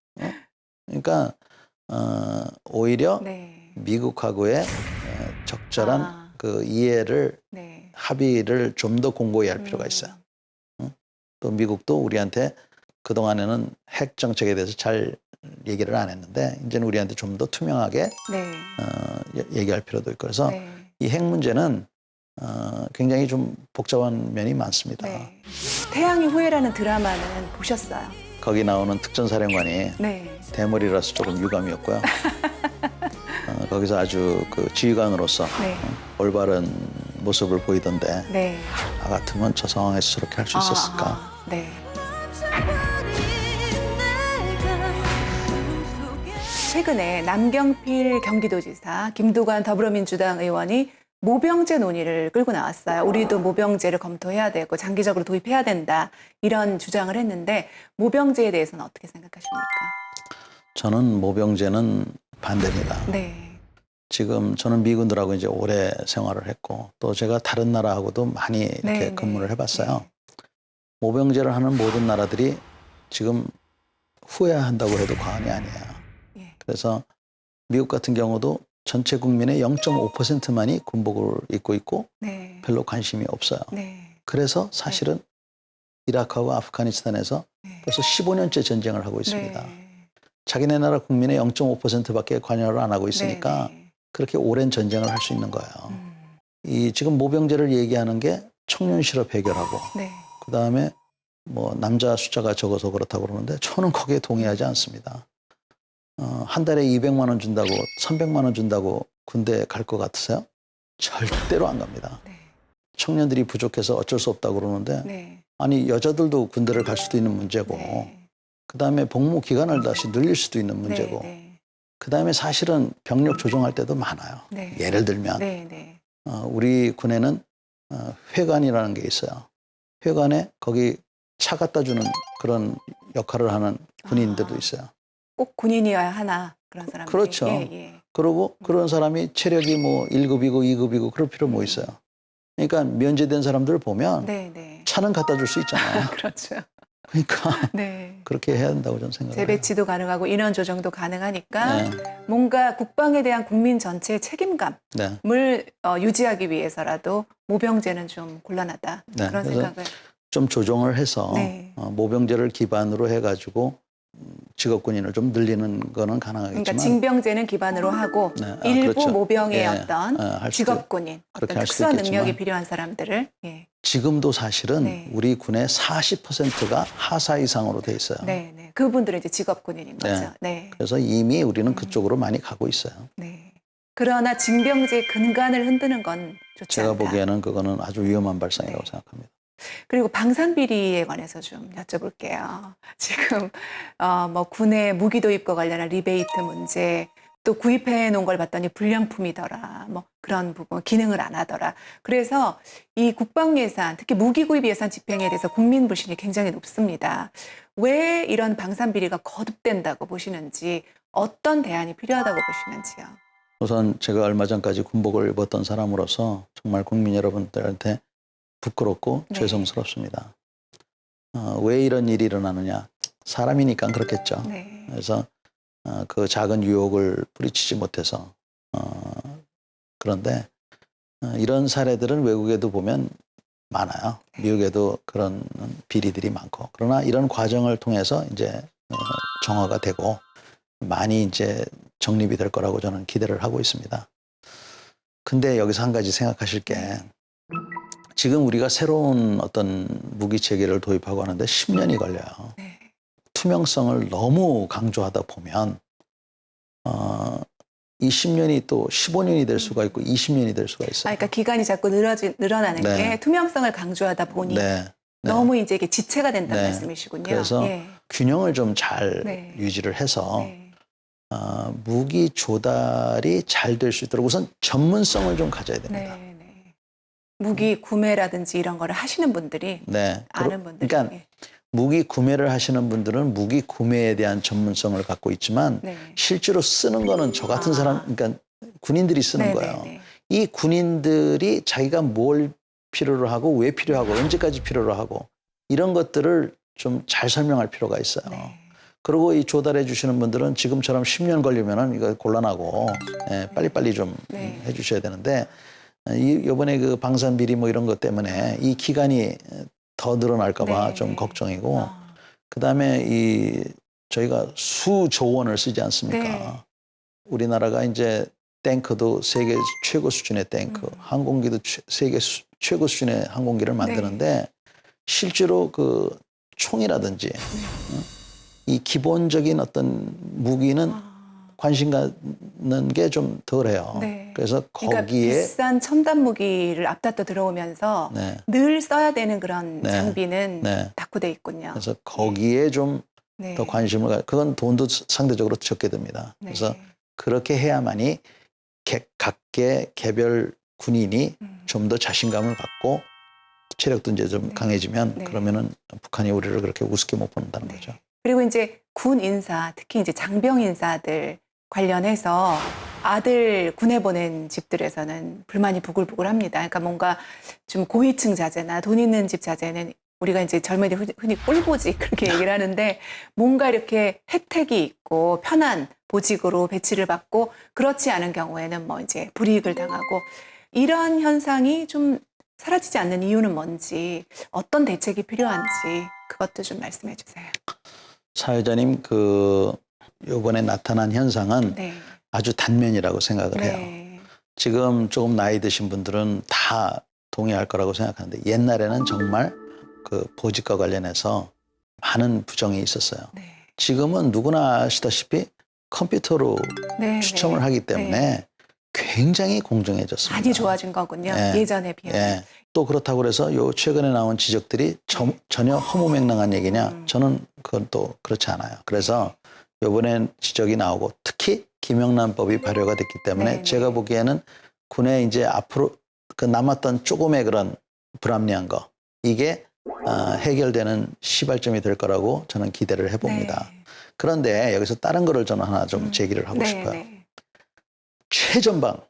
Speaker 2: 그러니까 오히려
Speaker 1: 네.
Speaker 2: 미국하고의 적절한
Speaker 1: 아,
Speaker 2: 그 이해를
Speaker 1: 네.
Speaker 2: 합의를 좀 더 공고히 할 필요가 있어요. 또 미국도 우리한테 그동안에는 핵 정책에 대해서 잘 얘기를 안 했는데 이제는 우리한테 좀 더 투명하게
Speaker 1: 네.
Speaker 2: 얘기할 필요도 있고 그래서
Speaker 1: 네.
Speaker 2: 이 핵 문제는 굉장히 좀 복잡한 면이 많습니다.
Speaker 1: 네. 태양의 후예라는 드라마는 보셨어요?
Speaker 2: 거기 나오는 특전사령관이
Speaker 1: 네.
Speaker 2: 대머리라서 조금 유감이었고요. 거기서 아주 그 지휘관으로서
Speaker 1: 네.
Speaker 2: 올바른 모습을 보이던데
Speaker 1: 네.
Speaker 2: 나 같으면 저 상황에서 저렇게 할 수 있었을까?
Speaker 1: 네. 최근에 남경필 경기도지사, 김두관 더불어민주당 의원이 모병제 논의를 끌고 나왔어요. 우리도 모병제를 검토해야 되고 장기적으로 도입해야 된다. 이런 주장을 했는데 모병제에 대해서는 어떻게 생각하십니까?
Speaker 2: 저는 모병제는 반대입니다.
Speaker 1: 네.
Speaker 2: 지금 저는 미군들하고 이제 오래 생활을 했고 또 제가 다른 나라하고도 많이 이렇게
Speaker 1: 네,
Speaker 2: 근무를
Speaker 1: 네.
Speaker 2: 해봤어요.
Speaker 1: 네.
Speaker 2: 모병제를 하는 모든 나라들이 지금 후회한다고 해도 과언이 아니에요.
Speaker 1: 예.
Speaker 2: 그래서 미국 같은 경우도 전체 국민의 0.5%만이 군복을 입고 있고
Speaker 1: 네.
Speaker 2: 별로 관심이 없어요.
Speaker 1: 네.
Speaker 2: 그래서 사실은 이라크하고 아프가니스탄에서
Speaker 1: 네.
Speaker 2: 벌써 15년째 전쟁을 하고 있습니다.
Speaker 1: 네.
Speaker 2: 자기네 나라 국민의 0.5%밖에 관여를 안 하고 있으니까
Speaker 1: 네, 네.
Speaker 2: 그렇게 오랜 전쟁을 할 수 있는 거예요.
Speaker 1: 음.
Speaker 2: 이 지금 모병제를 얘기하는 게 청년 실업 해결하고
Speaker 1: 네.
Speaker 2: 그다음에 뭐 남자 숫자가 적어서 그렇다고 그러는데 저는 거기에 동의하지 않습니다. 한 달에 200만 원 준다고 300만 원 준다고 군대 갈 것 같으세요? 절대로 안 갑니다.
Speaker 1: 네.
Speaker 2: 청년들이 부족해서 어쩔 수 없다고 그러는데
Speaker 1: 네.
Speaker 2: 아니 여자들도 군대를 갈 수도 있는 문제고
Speaker 1: 네.
Speaker 2: 그다음에 복무 기간을 다시 늘릴 수도 있는 문제고
Speaker 1: 네.
Speaker 2: 그다음에 사실은 병력 조정할 때도 많아요.
Speaker 1: 네.
Speaker 2: 예를 들면
Speaker 1: 네. 네.
Speaker 2: 우리 군에는 회관이라는 게 있어요. 회관에 거기 차 갖다 주는 그런 역할을 하는 군인들도
Speaker 1: 아.
Speaker 2: 있어요.
Speaker 1: 꼭 군인이어야 하나 그런 사람들이.
Speaker 2: 그렇죠.
Speaker 1: 예, 예.
Speaker 2: 그리고 그런 사람이 체력이 뭐 1급이고 2급이고 그럴 필요 뭐 있어요. 그러니까 면제된 사람들 보면
Speaker 1: 네, 네.
Speaker 2: 차는 갖다 줄 수 있잖아요.
Speaker 1: 그렇죠.
Speaker 2: 그러니까
Speaker 1: 네.
Speaker 2: 그렇게 해야 된다고 저는 생각해요.
Speaker 1: 재배치도 가능하고 인원 조정도 가능하니까
Speaker 2: 네.
Speaker 1: 뭔가 국방에 대한 국민 전체의 책임감을
Speaker 2: 네.
Speaker 1: 유지하기 위해서라도 모병제는 좀 곤란하다.
Speaker 2: 네.
Speaker 1: 그런
Speaker 2: 그래서
Speaker 1: 생각을.
Speaker 2: 좀 조정을 해서
Speaker 1: 네.
Speaker 2: 모병제를 기반으로 해가지고 직업군인을 좀 늘리는 거는 가능하겠지만
Speaker 1: 그러니까 징병제는 기반으로 하고
Speaker 2: 네.
Speaker 1: 일부
Speaker 2: 그렇죠.
Speaker 1: 모병의
Speaker 2: 예.
Speaker 1: 어떤
Speaker 2: 할 수도
Speaker 1: 직업군인,
Speaker 2: 그렇게
Speaker 1: 어떤
Speaker 2: 할 수도
Speaker 1: 특수한
Speaker 2: 있겠지만
Speaker 1: 능력이 필요한 사람들을 예.
Speaker 2: 지금도 사실은
Speaker 1: 네.
Speaker 2: 우리 군의 40%가 하사 이상으로 돼 있어요.
Speaker 1: 네, 네. 그분들은 이제 직업군인인 거죠. 네.
Speaker 2: 그래서 이미 우리는 그쪽으로 많이 가고 있어요.
Speaker 1: 네. 그러나 징병제의 근간을 흔드는 건 좋지
Speaker 2: 제가
Speaker 1: 않다.
Speaker 2: 보기에는 그거는 아주 위험한 발상이라고
Speaker 1: 네.
Speaker 2: 생각합니다.
Speaker 1: 그리고 방산 비리에 관해서 좀 여쭤볼게요. 지금 뭐 군의 무기 도입과 관련한 리베이트 문제, 또 구입해 놓은 걸 봤더니 불량품이더라. 뭐 그런 부분 기능을 안 하더라. 그래서 이 국방 예산, 특히 무기 구입 예산 집행에 대해서 국민 불신이 굉장히 높습니다. 왜 이런 방산 비리가 거듭된다고 보시는지, 어떤 대안이 필요하다고 보시는지요?
Speaker 2: 우선 제가 얼마 전까지 군복을 입었던 사람으로서 정말 국민 여러분들한테 부끄럽고
Speaker 1: 네.
Speaker 2: 죄송스럽습니다. 왜 이런 일이 일어나느냐? 사람이니까 그렇겠죠.
Speaker 1: 네.
Speaker 2: 그래서 그 작은 유혹을 뿌리치지 못해서 그런데 이런 사례들은 외국에도 보면 많아요. 미국에도 그런 비리들이 많고 그러나 이런 과정을 통해서 이제 정화가 되고 많이 이제 정립이 될 거라고 저는 기대를 하고 있습니다. 근데 여기서 한 가지 생각하실 게 지금 우리가 새로운 어떤 무기 체계를 도입하고 하는데 10년이 걸려요.
Speaker 1: 네.
Speaker 2: 투명성을 너무 강조하다 보면 이 10년이 또 15년이 될 수가 있고 20년이 될 수가 있어요.
Speaker 1: 그러니까 기간이 자꾸 늘어나는
Speaker 2: 네.
Speaker 1: 게 투명성을 강조하다 보니
Speaker 2: 네. 네.
Speaker 1: 너무 이제 이게 지체가 된다는
Speaker 2: 네.
Speaker 1: 말씀이시군요.
Speaker 2: 그래서
Speaker 1: 예.
Speaker 2: 균형을 좀 잘
Speaker 1: 네.
Speaker 2: 유지를 해서
Speaker 1: 네.
Speaker 2: 무기 조달이 잘 될 수 있도록 우선 전문성을 좀 가져야 됩니다.
Speaker 1: 네. 네. 무기 구매라든지 이런 거를 하시는 분들이
Speaker 2: 네.
Speaker 1: 아는 분들이
Speaker 2: 그러니까
Speaker 1: 예.
Speaker 2: 무기 구매를 하시는 분들은 무기 구매에 대한 전문성을 갖고 있지만
Speaker 1: 네.
Speaker 2: 실제로 쓰는 거는 저 같은 사람, 그러니까 군인들이 쓰는
Speaker 1: 네,
Speaker 2: 거예요.
Speaker 1: 네, 네.
Speaker 2: 이 군인들이 자기가 뭘 필요로 하고 왜 필요하고 언제까지 필요로 하고 이런 것들을 좀 잘 설명할 필요가 있어요.
Speaker 1: 네.
Speaker 2: 그리고 이 조달해 주시는 분들은 지금처럼 10년 걸리면은 이거 곤란하고 빨리빨리 좀
Speaker 1: 네.
Speaker 2: 해 주셔야 되는데 이번에 그 방산 비리 뭐 이런 것 때문에 이 기간이 더 늘어날까 봐
Speaker 1: 네,
Speaker 2: 좀
Speaker 1: 네.
Speaker 2: 걱정이고 그다음에 이 저희가 수조 원을 쓰지 않습니까?
Speaker 1: 네.
Speaker 2: 우리나라가 이제 탱크도 세계 최고 수준의 탱크, 항공기도 세계 최고 수준의 항공기를 만드는데 실제로 그 총이라든지 이 기본적인 어떤 무기는 관심 갖는 게 좀 덜해요.
Speaker 1: 네.
Speaker 2: 그래서
Speaker 1: 그러니까
Speaker 2: 거기에
Speaker 1: 비싼 첨단 무기를 앞다퉈 들어오면서
Speaker 2: 네,
Speaker 1: 늘 써야 되는 그런
Speaker 2: 네.
Speaker 1: 장비는
Speaker 2: 네.
Speaker 1: 낙후돼 있군요.
Speaker 2: 그래서 거기에 좀 더
Speaker 1: 네.
Speaker 2: 관심을 그건 돈도 상대적으로 적게 듭니다.
Speaker 1: 네.
Speaker 2: 그래서 그렇게 해야만이 각계 개별 군인이 좀 더 자신감을 갖고 체력도 이제 좀
Speaker 1: 네.
Speaker 2: 강해지면
Speaker 1: 네.
Speaker 2: 그러면은 북한이 우리를 그렇게 우습게 못 본다는
Speaker 1: 네.
Speaker 2: 거죠.
Speaker 1: 그리고 이제 군 인사, 특히 이제 장병 인사들 관련해서 아들 군에 보낸 집들에서는 불만이 부글부글합니다. 그러니까 뭔가 좀 고위층 자제나 돈 있는 집 자제는 우리가 이제 젊은이들 흔히 꿀보직 그렇게 얘기를 하는데 뭔가 이렇게 혜택이 있고 편한 보직으로 배치를 받고 그렇지 않은 경우에는 뭐 이제 불이익을 당하고 이런 현상이 좀 사라지지 않는 이유는 뭔지 어떤 대책이 필요한지 그것도 좀 말씀해 주세요.
Speaker 2: 사회자님 그 이번에 나타난 현상은
Speaker 1: 네.
Speaker 2: 아주 단면이라고 생각을 해요.
Speaker 1: 네.
Speaker 2: 지금 조금 나이 드신 분들은 다 동의할 거라고 생각하는데 옛날에는 정말 그 보직과 관련해서 많은 부정이 있었어요.
Speaker 1: 네.
Speaker 2: 지금은 누구나 아시다시피 컴퓨터로
Speaker 1: 네.
Speaker 2: 추첨을
Speaker 1: 네.
Speaker 2: 하기 때문에
Speaker 1: 네.
Speaker 2: 굉장히 공정해졌습니다.
Speaker 1: 많이 좋아진 거군요.
Speaker 2: 예.
Speaker 1: 예전에 비하면.
Speaker 2: 예. 또 그렇다고 그래서 요 최근에 나온 지적들이 전혀 허무맹랑한 얘기냐? 저는 그건 또 그렇지 않아요. 그래서 요번에 지적이 나오고 특히 김영란법이 발효가 됐기 때문에
Speaker 1: 네,
Speaker 2: 제가
Speaker 1: 네.
Speaker 2: 보기에는 군에 이제 앞으로 그 남았던 조금의 그런 불합리한 거 이게 해결되는 시발점이 될 거라고 저는 기대를 해봅니다.
Speaker 1: 네.
Speaker 2: 그런데 여기서 다른 거를 저는 하나 좀 제기를 하고
Speaker 1: 네,
Speaker 2: 싶어요.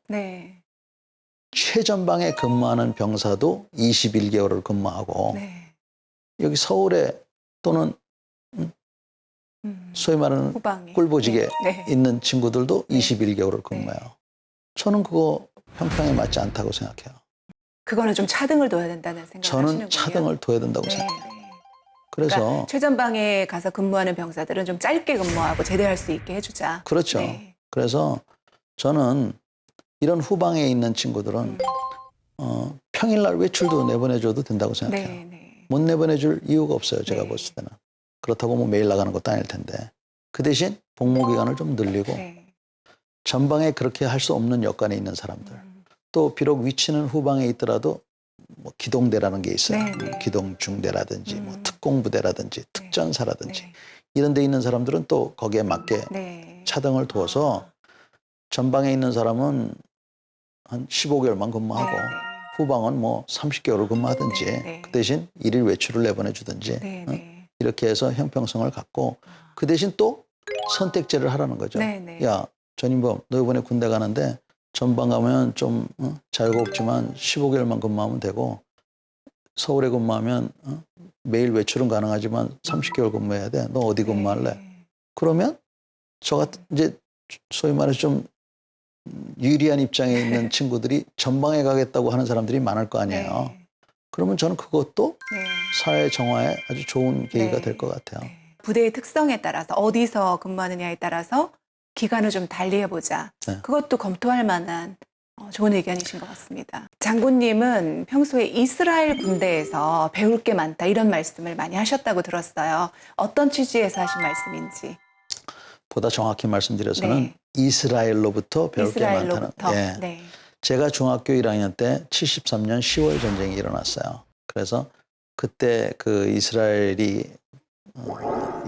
Speaker 1: 네.
Speaker 2: 최전방에 근무하는 병사도 21개월을 근무하고
Speaker 1: 네.
Speaker 2: 여기 서울에 또는 소위 말하는
Speaker 1: 후방에.
Speaker 2: 꿀보직에
Speaker 1: 네.
Speaker 2: 있는 친구들도
Speaker 1: 네.
Speaker 2: 21개월을 근무해요. 저는 그거 형평에 맞지 않다고 생각해요.
Speaker 1: 그거는 좀 차등을 둬야 된다는 생각을
Speaker 2: 저는
Speaker 1: 하시는군요.
Speaker 2: 차등을 둬야 된다고
Speaker 1: 네,
Speaker 2: 생각해요.
Speaker 1: 네.
Speaker 2: 그래서
Speaker 1: 그러니까 최전방에 가서 근무하는 병사들은 좀 짧게 근무하고 제대할 수 있게 해주자.
Speaker 2: 그렇죠.
Speaker 1: 네.
Speaker 2: 그래서 저는 이런 후방에 있는 친구들은 평일날 외출도 내보내줘도 된다고 생각해요.
Speaker 1: 네, 네.
Speaker 2: 못 내보내줄 이유가 없어요. 제가
Speaker 1: 네.
Speaker 2: 봤을 때는. 그렇다고 뭐 매일 나가는 것도 아닐 텐데. 그 대신 복무 기간을 좀 늘리고
Speaker 1: 네.
Speaker 2: 전방에 그렇게 할 수 없는 여건에 있는 사람들. 또 비록 위치는 후방에 있더라도 뭐 기동대라는 게 있어요.
Speaker 1: 네, 네.
Speaker 2: 기동중대라든지 뭐 특공부대라든지 특전사라든지
Speaker 1: 네.
Speaker 2: 이런 데 있는 사람들은 또 거기에 맞게
Speaker 1: 네.
Speaker 2: 차등을 두어서 전방에 있는 사람은 한 15개월만 근무하고
Speaker 1: 네, 네.
Speaker 2: 후방은 뭐 30개월을 근무하든지
Speaker 1: 네, 네.
Speaker 2: 그 대신 일일 외출을 내보내주든지
Speaker 1: 네,
Speaker 2: 응?
Speaker 1: 네.
Speaker 2: 이렇게 해서 형평성을 갖고 그 대신 또 선택제를 하라는 거죠.
Speaker 1: 네, 네.
Speaker 2: 야, 전인범, 너 이번에 군대 가는데 전방 가면 좀 자유가 없지만 15개월만 근무하면 되고 서울에 근무하면 매일 외출은 가능하지만 30개월 근무해야 돼. 너 어디 근무할래?
Speaker 1: 네.
Speaker 2: 그러면 저 같은 이제 소위 말해서 좀 유리한 입장에 있는 친구들이 전방에 가겠다고 하는 사람들이 많을 거 아니에요.
Speaker 1: 네.
Speaker 2: 그러면 저는 그것도
Speaker 1: 네.
Speaker 2: 사회 정화에 아주 좋은 계기가
Speaker 1: 네.
Speaker 2: 될 것 같아요.
Speaker 1: 네. 부대의 특성에 따라서 어디서 근무하느냐에 따라서 기간을 좀 달리 해보자.
Speaker 2: 네.
Speaker 1: 그것도 검토할 만한 좋은 의견이신 것 같습니다. 장군님은 평소에 이스라엘 군대에서 배울 게 많다 이런 말씀을 많이 하셨다고 들었어요. 어떤 취지에서 하신 말씀인지.
Speaker 2: 보다 정확히 말씀드려서는
Speaker 1: 네.
Speaker 2: 이스라엘로부터 배울 게 많다는.
Speaker 1: 이스라엘로부터.
Speaker 2: 예.
Speaker 1: 네.
Speaker 2: 제가 중학교 1학년 때 73년 10월 전쟁이 일어났어요. 그래서 그때 그 이스라엘이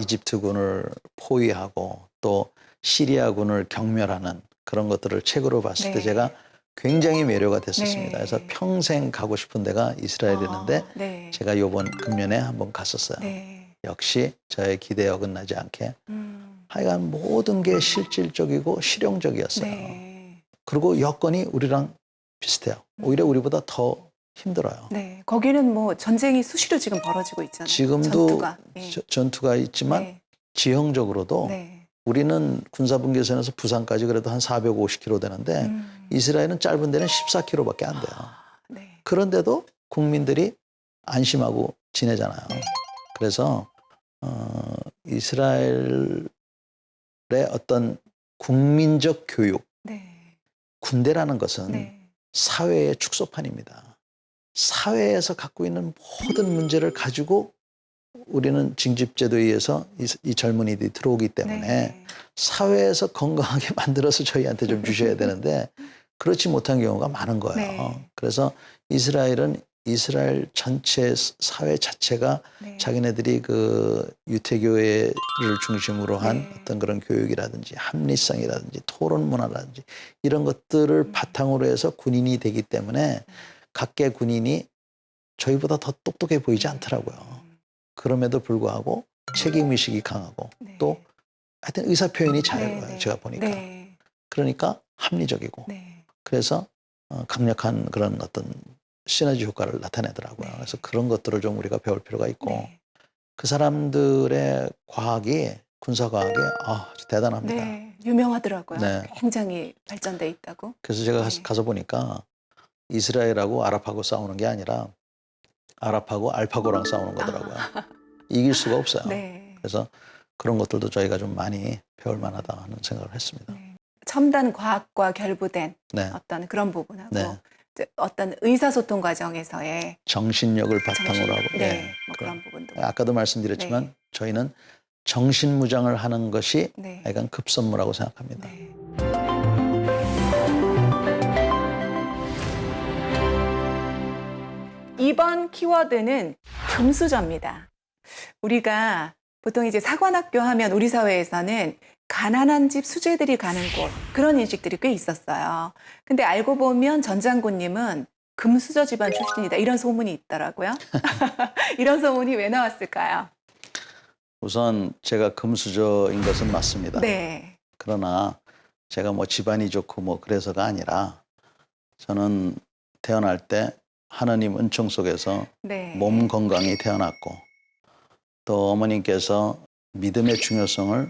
Speaker 2: 이집트군을 포위하고 또 시리아군을 경멸하는 그런 것들을 책으로 봤을 때
Speaker 1: 네.
Speaker 2: 제가 굉장히 매료가 됐었습니다.
Speaker 1: 네.
Speaker 2: 그래서 평생 가고 싶은 데가 이스라엘이었는데
Speaker 1: 네.
Speaker 2: 제가 요번 금년에 한번 갔었어요.
Speaker 1: 네.
Speaker 2: 역시 저의 기대에 어긋나지 않게
Speaker 1: 음.
Speaker 2: 하여간 모든 게 실질적이고 실용적이었어요.
Speaker 1: 네.
Speaker 2: 그리고 여건이 우리랑 비슷해요. 오히려 우리보다 더 힘들어요.
Speaker 1: 네. 거기는 뭐 전쟁이 수시로 지금 벌어지고 있잖아요.
Speaker 2: 지금도
Speaker 1: 전투가. 네.
Speaker 2: 전투가 있지만
Speaker 1: 네.
Speaker 2: 지형적으로도
Speaker 1: 네.
Speaker 2: 우리는 군사분계선에서 부산까지 그래도 한 450km 되는데 이스라엘은 짧은 데는 14km밖에 안 돼요.
Speaker 1: 네.
Speaker 2: 그런데도 국민들이 안심하고 지내잖아요.
Speaker 1: 네.
Speaker 2: 그래서 이스라엘의 어떤 국민적 교육,
Speaker 1: 네.
Speaker 2: 군대라는 것은
Speaker 1: 네.
Speaker 2: 사회의 축소판입니다. 사회에서 갖고 있는 모든 문제를 가지고 우리는 징집제도에 의해서 이 젊은이들이 들어오기 때문에
Speaker 1: 네.
Speaker 2: 사회에서 건강하게 만들어서 저희한테 좀 주셔야 되는데 그렇지 못한 경우가 많은 거예요.
Speaker 1: 네.
Speaker 2: 그래서 이스라엘은 이스라엘 전체 사회 자체가
Speaker 1: 네.
Speaker 2: 자기네들이 그 유태교회를 중심으로 한
Speaker 1: 네.
Speaker 2: 어떤 그런 교육이라든지 합리성이라든지 토론 문화라든지 이런 것들을 바탕으로 해서 군인이 되기 때문에 각계 군인이 저희보다 더 똑똑해 보이지 않더라고요. 그럼에도 불구하고 책임의식이 강하고
Speaker 1: 네.
Speaker 2: 또 하여튼 의사표현이 자유로워요.
Speaker 1: 네.
Speaker 2: 제가 보니까.
Speaker 1: 네.
Speaker 2: 그러니까 합리적이고
Speaker 1: 네.
Speaker 2: 그래서 강력한 그런 어떤 시너지 효과를 나타내더라고요.
Speaker 1: 네.
Speaker 2: 그래서 그런 것들을 좀 우리가 배울 필요가 있고
Speaker 1: 네.
Speaker 2: 그 사람들의 과학이 군사과학이 아주 대단합니다.
Speaker 1: 네. 유명하더라고요.
Speaker 2: 네.
Speaker 1: 굉장히 발전돼 있다고.
Speaker 2: 그래서 제가
Speaker 1: 네.
Speaker 2: 가서 보니까 이스라엘하고 아랍하고 싸우는 게 아니라 아랍하고 알파고랑 싸우는 거더라고요. 이길 수가 없어요.
Speaker 1: 네.
Speaker 2: 그래서 그런 것들도 저희가 좀 많이 배울 만하다 하는 생각을 했습니다.
Speaker 1: 네. 첨단 과학과 결부된
Speaker 2: 네.
Speaker 1: 어떤 그런 부분하고
Speaker 2: 네.
Speaker 1: 이제 어떤 의사소통 과정에서의
Speaker 2: 정신력을 바탕으로
Speaker 1: 정신력.
Speaker 2: 하고
Speaker 1: 네.
Speaker 2: 예,
Speaker 1: 뭐 그런 부분도.
Speaker 2: 아까도 말씀드렸지만
Speaker 1: 네.
Speaker 2: 저희는 정신무장을 하는 것이
Speaker 1: 네.
Speaker 2: 약간 급선무라고 생각합니다.
Speaker 1: 네. 이번 키워드는 금수저입니다. 우리가 보통 이제 사관학교 하면 우리 사회에서는 가난한 집 수재들이 가는 곳 그런 인식들이 꽤 있었어요. 근데 알고 보면 전 장군님은 금수저 집안 출신이다 이런 소문이 있더라고요. 이런 소문이 왜 나왔을까요?
Speaker 2: 우선 제가 금수저인 것은 맞습니다.
Speaker 1: 네.
Speaker 2: 그러나 제가 뭐 집안이 좋고 뭐 그래서가 아니라 저는 태어날 때 하나님 은총 속에서
Speaker 1: 네.
Speaker 2: 몸 건강히 태어났고 또 어머님께서 믿음의 중요성을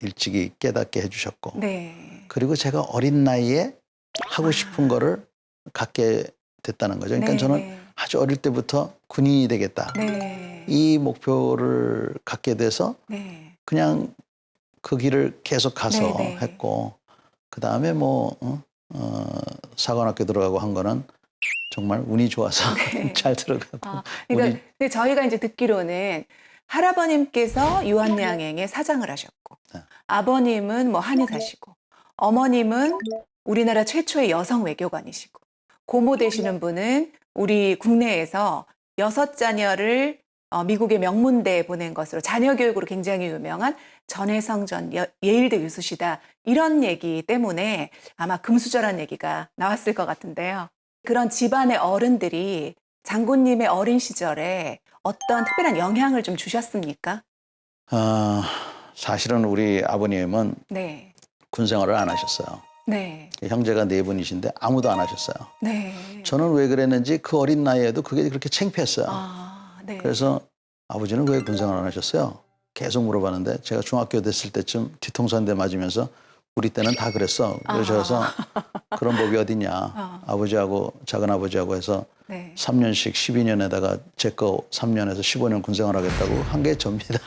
Speaker 2: 일찍이 깨닫게 해주셨고
Speaker 1: 네.
Speaker 2: 그리고 제가 어린 나이에 하고 싶은 거를 갖게 됐다는 거죠. 그러니까
Speaker 1: 네,
Speaker 2: 저는
Speaker 1: 네.
Speaker 2: 아주 어릴 때부터 군인이 되겠다.
Speaker 1: 네.
Speaker 2: 이 목표를 갖게 돼서
Speaker 1: 네.
Speaker 2: 그냥 그 길을 계속 가서
Speaker 1: 네, 네.
Speaker 2: 했고 그 다음에 뭐 사관학교 들어가고 한 거는 정말 운이 좋아서
Speaker 1: 네.
Speaker 2: 잘 들어가고
Speaker 1: 그러니까 근데 저희가 이제 듣기로는 할아버님께서 유한양행에 사장을 하셨고
Speaker 2: 네.
Speaker 1: 아버님은 뭐 한의사시고 어머님은 우리나라 최초의 여성 외교관이시고 고모 되시는 분은 우리 국내에서 6자녀를 미국의 명문대에 보낸 것으로 자녀 교육으로 굉장히 유명한 전혜성 전 예일대 교수시다. 이런 얘기 때문에 아마 금수저란 얘기가 나왔을 것 같은데요. 그런 집안의 어른들이 장군님의 어린 시절에 어떤 특별한 영향을 좀 주셨습니까?
Speaker 2: 사실은 우리 아버님은
Speaker 1: 네.
Speaker 2: 군 생활을 안 하셨어요.
Speaker 1: 네.
Speaker 2: 형제가 4분이신데 아무도 안 하셨어요.
Speaker 1: 네.
Speaker 2: 저는 왜 그랬는지 그 어린 나이에도 그게 그렇게 창피했어요.
Speaker 1: 네.
Speaker 2: 그래서 아버지는 왜 군생활 안 하셨어요? 계속 물어봤는데 제가 중학교 됐을 때쯤 뒤통수 한 대 맞으면서 우리 때는 다 그랬어. 그러셔서 그런 법이 어딨냐. 아버지하고 작은아버지하고 해서
Speaker 1: 네.
Speaker 2: 3년씩 12년에다가 제 거 3년에서 15년 군생활 하겠다고 한 게 접니다.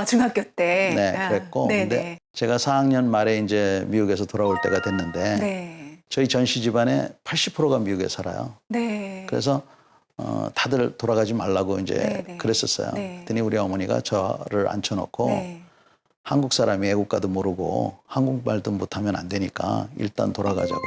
Speaker 1: 중학교 때.
Speaker 2: 네, 그랬고.
Speaker 1: 네,
Speaker 2: 근데
Speaker 1: 네.
Speaker 2: 제가 4학년 말에 이제 미국에서 돌아올 때가 됐는데
Speaker 1: 네.
Speaker 2: 저희 전시 집안의 80%가 미국에 살아요.
Speaker 1: 네.
Speaker 2: 그래서 다들 돌아가지 말라고 이제
Speaker 1: 네, 네.
Speaker 2: 그랬었어요.
Speaker 1: 네.
Speaker 2: 그랬더니 우리 어머니가 저를 앉혀놓고
Speaker 1: 네.
Speaker 2: 한국 사람이 애국가도 모르고 한국말도 못하면 안 되니까 일단 돌아가자고.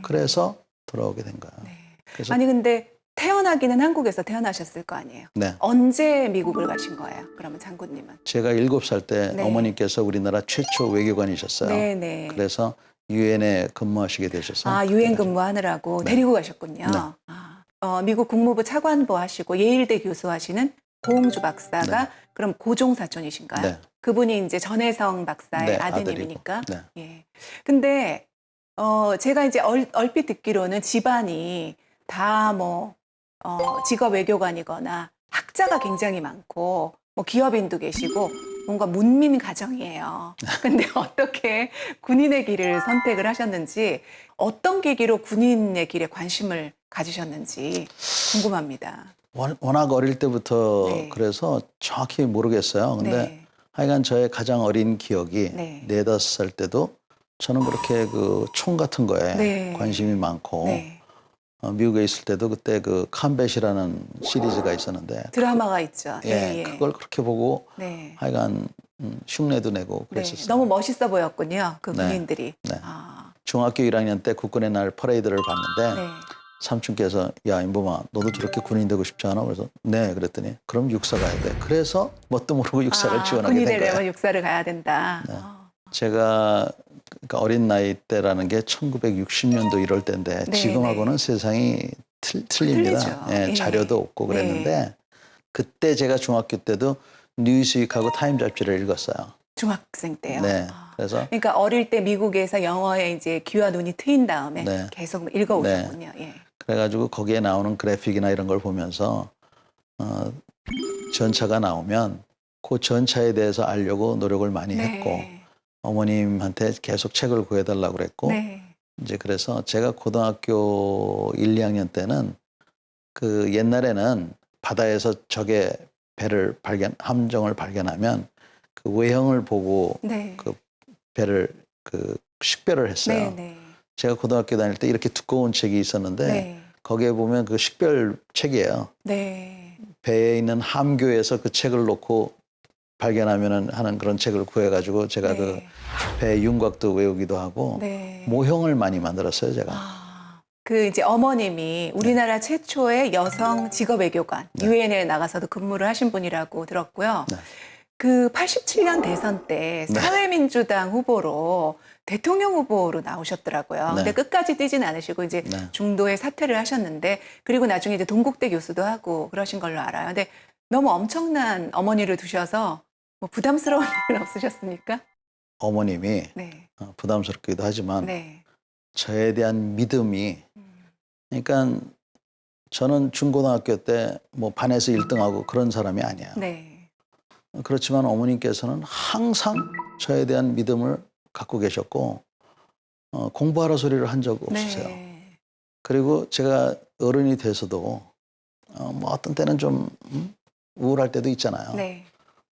Speaker 2: 그래서 돌아오게 된 거예요.
Speaker 1: 네.
Speaker 2: 그래서
Speaker 1: 아니 근데 태어나기는 한국에서 태어나셨을 거 아니에요.
Speaker 2: 네.
Speaker 1: 언제 미국을 가신 거예요? 그러면 장군님은?
Speaker 2: 제가 7살 때
Speaker 1: 네.
Speaker 2: 어머니께서 우리나라 최초 외교관이셨어요.
Speaker 1: 네, 네.
Speaker 2: 그래서 유엔에 근무하시게 되셔서
Speaker 1: 아,
Speaker 2: 그때
Speaker 1: 유엔
Speaker 2: 가죠.
Speaker 1: 근무하느라고
Speaker 2: 네.
Speaker 1: 데리고 가셨군요.
Speaker 2: 네.
Speaker 1: 미국 국무부 차관보 하시고 예일대 교수하시는 고홍주 박사가
Speaker 2: 네.
Speaker 1: 그럼 고종 사촌이신가요?
Speaker 2: 네.
Speaker 1: 그분이 이제 전혜성 박사의
Speaker 2: 네,
Speaker 1: 아드님이니까.
Speaker 2: 아들이고. 네.
Speaker 1: 예. 근데 제가 이제 얼핏 듣기로는 집안이 다 뭐 직업 외교관이거나 학자가 굉장히 많고 뭐 기업인도 계시고 뭔가 문민 가정이에요. 근데 어떻게 군인의 길을 선택을 하셨는지, 어떤 계기로 군인의 길에 관심을 가지셨는지 궁금합니다.
Speaker 2: 워낙 어릴 때부터
Speaker 1: 네.
Speaker 2: 그래서 정확히 모르겠어요. 근데
Speaker 1: 네.
Speaker 2: 하여간 저의 가장 어린 기억이
Speaker 1: 네.
Speaker 2: 4~5살 때도 저는 그렇게 그 총 같은 거에
Speaker 1: 네.
Speaker 2: 관심이 많고
Speaker 1: 네.
Speaker 2: 미국에 있을 때도 그때 그 캄벳이라는 시리즈가 있었는데
Speaker 1: 드라마가 있죠.
Speaker 2: 예, 그걸 그렇게 보고
Speaker 1: 네.
Speaker 2: 하여간 흉내도 내고
Speaker 1: 네.
Speaker 2: 그랬었어요.
Speaker 1: 너무 멋있어 보였군요. 그
Speaker 2: 네.
Speaker 1: 군인들이.
Speaker 2: 네.
Speaker 1: 아,
Speaker 2: 중학교 1학년 때 국군의 날 퍼레이드를 봤는데
Speaker 1: 네.
Speaker 2: 삼촌께서 야 임범아 너도 저렇게 군인 되고 싶지 않아? 그래서 네 그랬더니 그럼 육사 가야 돼. 그래서 뭣도 모르고 육사를 지원하게
Speaker 1: 군이
Speaker 2: 된 거예요.
Speaker 1: 되려면 육사를 가야 된다.
Speaker 2: 네. 제가 그러니까 어린 나이 때라는 게 1960년도 이럴 때인데
Speaker 1: 네,
Speaker 2: 지금하고는 세상이 틀립니다.
Speaker 1: 틀리죠.
Speaker 2: 예,
Speaker 1: 예.
Speaker 2: 자료도 없고 그랬는데
Speaker 1: 네.
Speaker 2: 그때 제가 중학교 때도 뉴스윅하고 타임 잡지를 읽었어요.
Speaker 1: 중학생 때요.
Speaker 2: 네. 그래서
Speaker 1: 그러니까 어릴 때 미국에서 영어에 이제 귀와 눈이 트인 다음에
Speaker 2: 네.
Speaker 1: 계속 읽어오셨군요. 예.
Speaker 2: 그래가지고 거기에 나오는 그래픽이나 이런 걸 보면서 전차가 나오면 그 전차에 대해서 알려고 노력을 많이 했고 어머님한테 계속 책을 구해달라고 그랬고
Speaker 1: 네.
Speaker 2: 이제 그래서 제가 고등학교 1, 2학년 때는 그 옛날에는 바다에서 적의 함정을 발견하면 그 외형을 보고
Speaker 1: 네.
Speaker 2: 그 배를 식별을 했어요.
Speaker 1: 네. 네.
Speaker 2: 제가 고등학교 다닐 때 이렇게 두꺼운 책이 있었는데
Speaker 1: 네.
Speaker 2: 거기에 보면 그 식별 책이에요.
Speaker 1: 네.
Speaker 2: 배에 있는 함교에서 그 책을 놓고 발견하면은 하는 그런 책을 구해가지고 제가
Speaker 1: 네.
Speaker 2: 그 배 윤곽도 외우기도 하고
Speaker 1: 네.
Speaker 2: 모형을 많이 만들었어요, 제가.
Speaker 1: 그 이제 어머님이 우리나라 최초의 여성 직업 외교관,
Speaker 2: 네.
Speaker 1: 유엔에 나가서도 근무를 하신 분이라고 들었고요.
Speaker 2: 네.
Speaker 1: 그 87년 대선 때
Speaker 2: 네.
Speaker 1: 사회민주당 후보로 대통령 후보로 나오셨더라고요.
Speaker 2: 네.
Speaker 1: 근데 끝까지 뛰진 않으시고 이제
Speaker 2: 네.
Speaker 1: 중도에 사퇴를 하셨는데, 그리고 나중에 이제 동국대 교수도 하고 그러신 걸로 알아요. 근데 너무 엄청난 어머니를 두셔서 뭐 부담스러운 일은 없으셨습니까?
Speaker 2: 어머님이
Speaker 1: 네.
Speaker 2: 부담스럽기도 하지만
Speaker 1: 네.
Speaker 2: 저에 대한 믿음이 그러니까 저는 중고등학교 때 뭐 반에서 1등하고 그런 사람이 아니에요.
Speaker 1: 네.
Speaker 2: 그렇지만 어머님께서는 항상 저에 대한 믿음을 갖고 계셨고 공부하라 소리를 한 적 없으세요.
Speaker 1: 네.
Speaker 2: 그리고 제가 어른이 돼서도 뭐 어떤 때는 좀 우울할 때도 있잖아요.
Speaker 1: 네.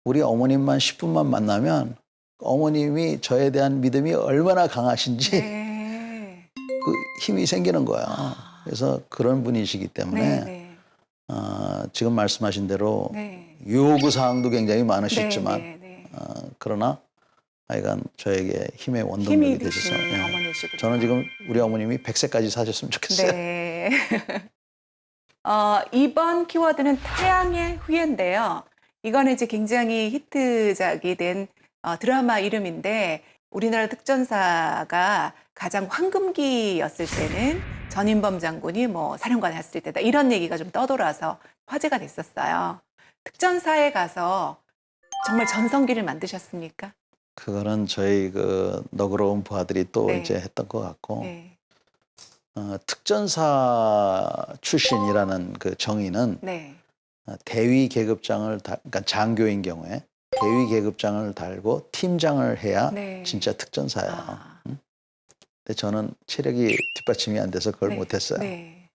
Speaker 2: 우리 어머님만 10분만 만나면 어머님이 저에 대한 믿음이 얼마나 강하신지
Speaker 1: 네.
Speaker 2: 그 힘이 생기는 거예요. 그래서 그런 분이시기 때문에
Speaker 1: 네.
Speaker 2: 지금 말씀하신 대로
Speaker 1: 네.
Speaker 2: 요구사항도 굉장히 많으시지만
Speaker 1: 네. 네.
Speaker 2: 그러나 하여간 저에게 힘의
Speaker 1: 힘이
Speaker 2: 원동력이
Speaker 1: 되신
Speaker 2: 되셔서 예.
Speaker 1: 어머니시군요.
Speaker 2: 저는 지금 우리 어머님이 100세까지 사셨으면 좋겠어요.
Speaker 1: 네. 이번 키워드는 태양의 후예인데요. 이거는 이제 굉장히 히트작이 된 드라마 이름인데, 우리나라 특전사가 가장 황금기였을 때는 전인범 장군이 뭐 사령관을 했을 때다, 이런 얘기가 좀 떠돌아서 화제가 됐었어요. 특전사에 가서 정말 전성기를 만드셨습니까?
Speaker 2: 그거는 저희 그 너그러운 부하들이 또
Speaker 1: 네.
Speaker 2: 이제 했던 것 같고
Speaker 1: 네.
Speaker 2: 특전사 출신이라는 그 정의는
Speaker 1: 네.
Speaker 2: 대위 계급장을 그러니까 장교인 경우에 대위 계급장을 달고 팀장을 해야
Speaker 1: 네.
Speaker 2: 진짜 특전사예요. 근데 저는 체력이 뒷받침이 안 돼서 그걸
Speaker 1: 네.
Speaker 2: 못했어요.
Speaker 1: 네.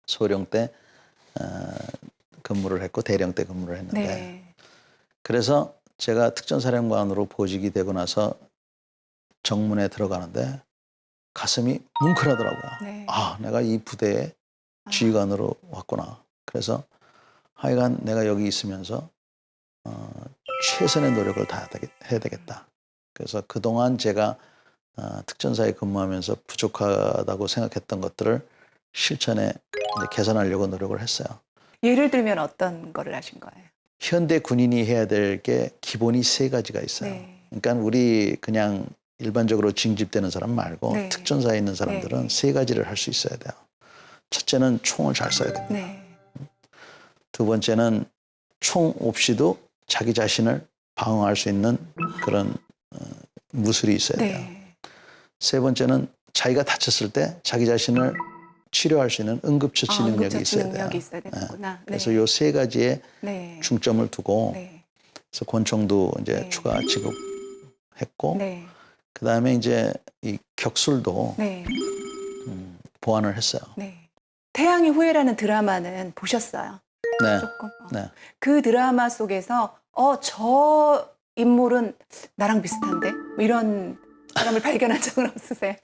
Speaker 2: 소령 때 근무를 했고 대령 때 근무를 했는데
Speaker 1: 네.
Speaker 2: 그래서 제가 특전사령관으로 보직이 되고 나서 정문에 들어가는데 가슴이 뭉클하더라고요.
Speaker 1: 네.
Speaker 2: 아, 내가 이 부대에
Speaker 1: 아,
Speaker 2: 지휘관으로 왔구나. 그래서 하여간 내가 여기 있으면서 최선의 노력을 다 해야 되겠다. 그래서 그동안 제가 특전사에 근무하면서 부족하다고 생각했던 것들을 실천에 이제 개선하려고 노력을 했어요.
Speaker 1: 예를 들면 어떤 거를 하신 거예요?
Speaker 2: 현대 군인이 해야 될 게 기본이 세 가지가 있어요.
Speaker 1: 네.
Speaker 2: 그러니까 우리 그냥 일반적으로 징집되는 사람 말고
Speaker 1: 네.
Speaker 2: 특전사에 있는 사람들은
Speaker 1: 네.
Speaker 2: 세 가지를 할 수 있어야 돼요. 첫째는 총을 잘 쏴야 됩니다.
Speaker 1: 네.
Speaker 2: 두 번째는 총 없이도 자기 자신을 방어할 수 있는 그런 무술이 있어야 돼요.
Speaker 1: 네.
Speaker 2: 세 번째는 자기가 다쳤을 때 자기 자신을 치료할 수 있는 응급처치 능력이
Speaker 1: 응급처치
Speaker 2: 있어야 돼요.
Speaker 1: 능력이 있어야 되는구나. 네.
Speaker 2: 그래서 요 세 가지에
Speaker 1: 네.
Speaker 2: 중점을 두고
Speaker 1: 네.
Speaker 2: 그래서 권총도 이제
Speaker 1: 네.
Speaker 2: 추가 지급했고
Speaker 1: 네.
Speaker 2: 그다음에 이제 이 격술도
Speaker 1: 네.
Speaker 2: 보완을 했어요.
Speaker 1: 네. 태양의 후예라는 드라마는 보셨어요?
Speaker 2: 네.
Speaker 1: 조금.
Speaker 2: 네.
Speaker 1: 그 드라마 속에서 저 인물은 나랑 비슷한데? 뭐 이런 사람을 발견한 적은 없으세요?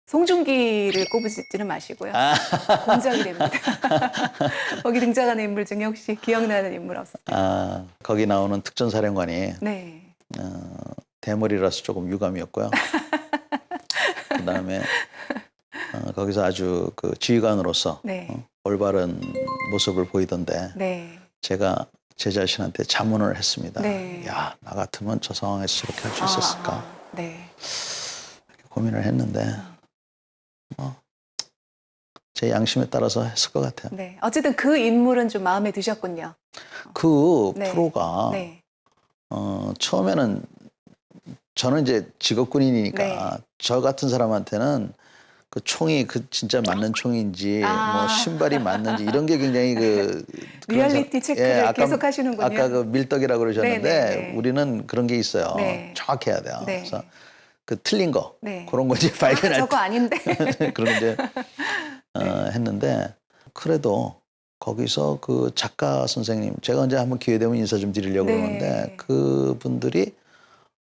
Speaker 1: 송중기를 꼽으시지는 마시고요. 곤장이 됩니다. 거기 등장하는 인물 중에 혹시 기억나는 인물 없어요?
Speaker 2: 거기 나오는 특전사령관이
Speaker 1: 네.
Speaker 2: 대머리라서 조금 유감이었고요. 그다음에 거기서 아주 그 지휘관으로서
Speaker 1: 네.
Speaker 2: 올바른 모습을 보이던데
Speaker 1: 네.
Speaker 2: 제가 제 자신한테 자문을 했습니다.
Speaker 1: 네.
Speaker 2: 야, 나 같으면 저 상황에서 저렇게 할 수 있었을까?
Speaker 1: 네.
Speaker 2: 고민을 했는데 제 양심에 따라서 했을 것 같아요.
Speaker 1: 네. 어쨌든 그 인물은 좀 마음에 드셨군요.
Speaker 2: 그
Speaker 1: 네.
Speaker 2: 프로가
Speaker 1: 네.
Speaker 2: 처음에는 저는 이제 직업 군인이니까
Speaker 1: 네.
Speaker 2: 저 같은 사람한테는 그 총이 그 진짜 맞는 총인지 뭐 신발이 맞는지 이런 게 굉장히 그런
Speaker 1: 리얼리티 체크를
Speaker 2: 아까,
Speaker 1: 계속 하시는군요.
Speaker 2: 아까 그 밀떡이라고 그러셨는데
Speaker 1: 네, 네, 네.
Speaker 2: 우리는 그런 게 있어요.
Speaker 1: 네.
Speaker 2: 정확해야 돼요.
Speaker 1: 네.
Speaker 2: 그래서 그 틀린 거
Speaker 1: 네.
Speaker 2: 그런 거 이제 발견할
Speaker 1: 저거 아닌데.
Speaker 2: 때 그런 이제
Speaker 1: 네.
Speaker 2: 했는데 그래도 거기서 그 작가 선생님 제가 언제 한번 기회 되면 인사 좀 드리려고
Speaker 1: 네.
Speaker 2: 그러는데 그분들이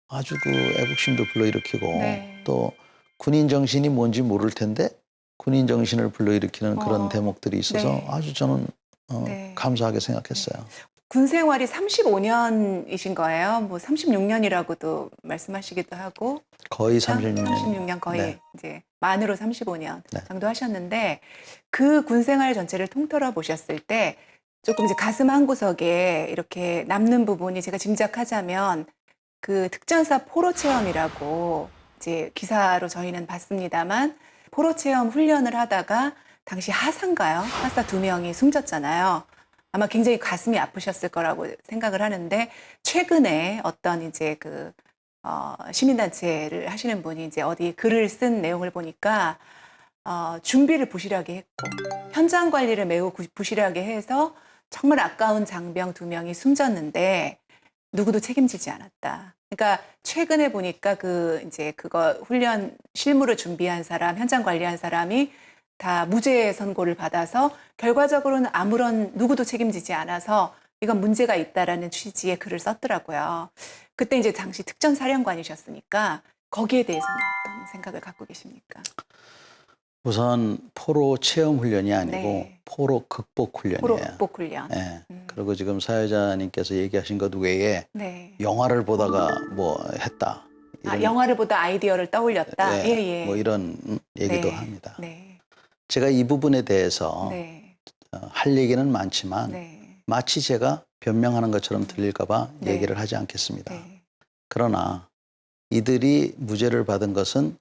Speaker 2: 아주 그 애국심도 불러일으키고
Speaker 1: 네.
Speaker 2: 또 군인 정신이 뭔지 모를 텐데 군인 정신을 불러일으키는 그런 대목들이 있어서
Speaker 1: 네.
Speaker 2: 아주 저는
Speaker 1: 네.
Speaker 2: 감사하게 생각했어요.
Speaker 1: 군 생활이 35년이신 거예요. 뭐 36년이라고도 말씀하시기도 하고.
Speaker 2: 거의
Speaker 1: 그렇죠?
Speaker 2: 36년.
Speaker 1: 36년 거의
Speaker 2: 네.
Speaker 1: 이제 만으로 35년
Speaker 2: 네.
Speaker 1: 정도 하셨는데 그 군 생활 전체를 통틀어 보셨을 때 조금 이제 가슴 한구석에 이렇게 남는 부분이 제가 짐작하자면 그 특전사 포로 체험이라고 이제 기사로 저희는 봤습니다만 포로 체험 훈련을 하다가 당시 하사인가요? 하사 2명이 숨졌잖아요. 아마 굉장히 가슴이 아프셨을 거라고 생각을 하는데 최근에 어떤 이제 그 시민단체를 하시는 분이 이제 어디 글을 쓴 내용을 보니까 준비를 부실하게 했고 현장 관리를 매우 부실하게 해서 정말 아까운 장병 2명이 숨졌는데 누구도 책임지지 않았다. 그러니까 최근에 보니까 그 이제 그거 훈련 실무를 준비한 사람, 현장 관리한 사람이 다 무죄 선고를 받아서 결과적으로는 아무런 누구도 책임지지 않아서 이건 문제가 있다라는 취지의 글을 썼더라고요. 그때 이제 당시 특전사령관이셨으니까 거기에 대해서는 어떤 생각을 갖고 계십니까?
Speaker 2: 우선 포로 체험 훈련이 아니고
Speaker 1: 네.
Speaker 2: 포로 극복 훈련이에요.
Speaker 1: 포로 극복 훈련.
Speaker 2: 네. 그리고 지금 사회자님께서 얘기하신 것 외에
Speaker 1: 네.
Speaker 2: 영화를 보다가 뭐 했다.
Speaker 1: 영화를 보다 아이디어를 떠올렸다.
Speaker 2: 예,
Speaker 1: 예.
Speaker 2: 뭐 이런 얘기도
Speaker 1: 네.
Speaker 2: 합니다.
Speaker 1: 네.
Speaker 2: 제가 이 부분에 대해서
Speaker 1: 네.
Speaker 2: 할 얘기는 많지만
Speaker 1: 네.
Speaker 2: 마치 제가 변명하는 것처럼 들릴까 봐
Speaker 1: 네.
Speaker 2: 얘기를 하지 않겠습니다.
Speaker 1: 네.
Speaker 2: 그러나 이들이 무죄를 받은 것은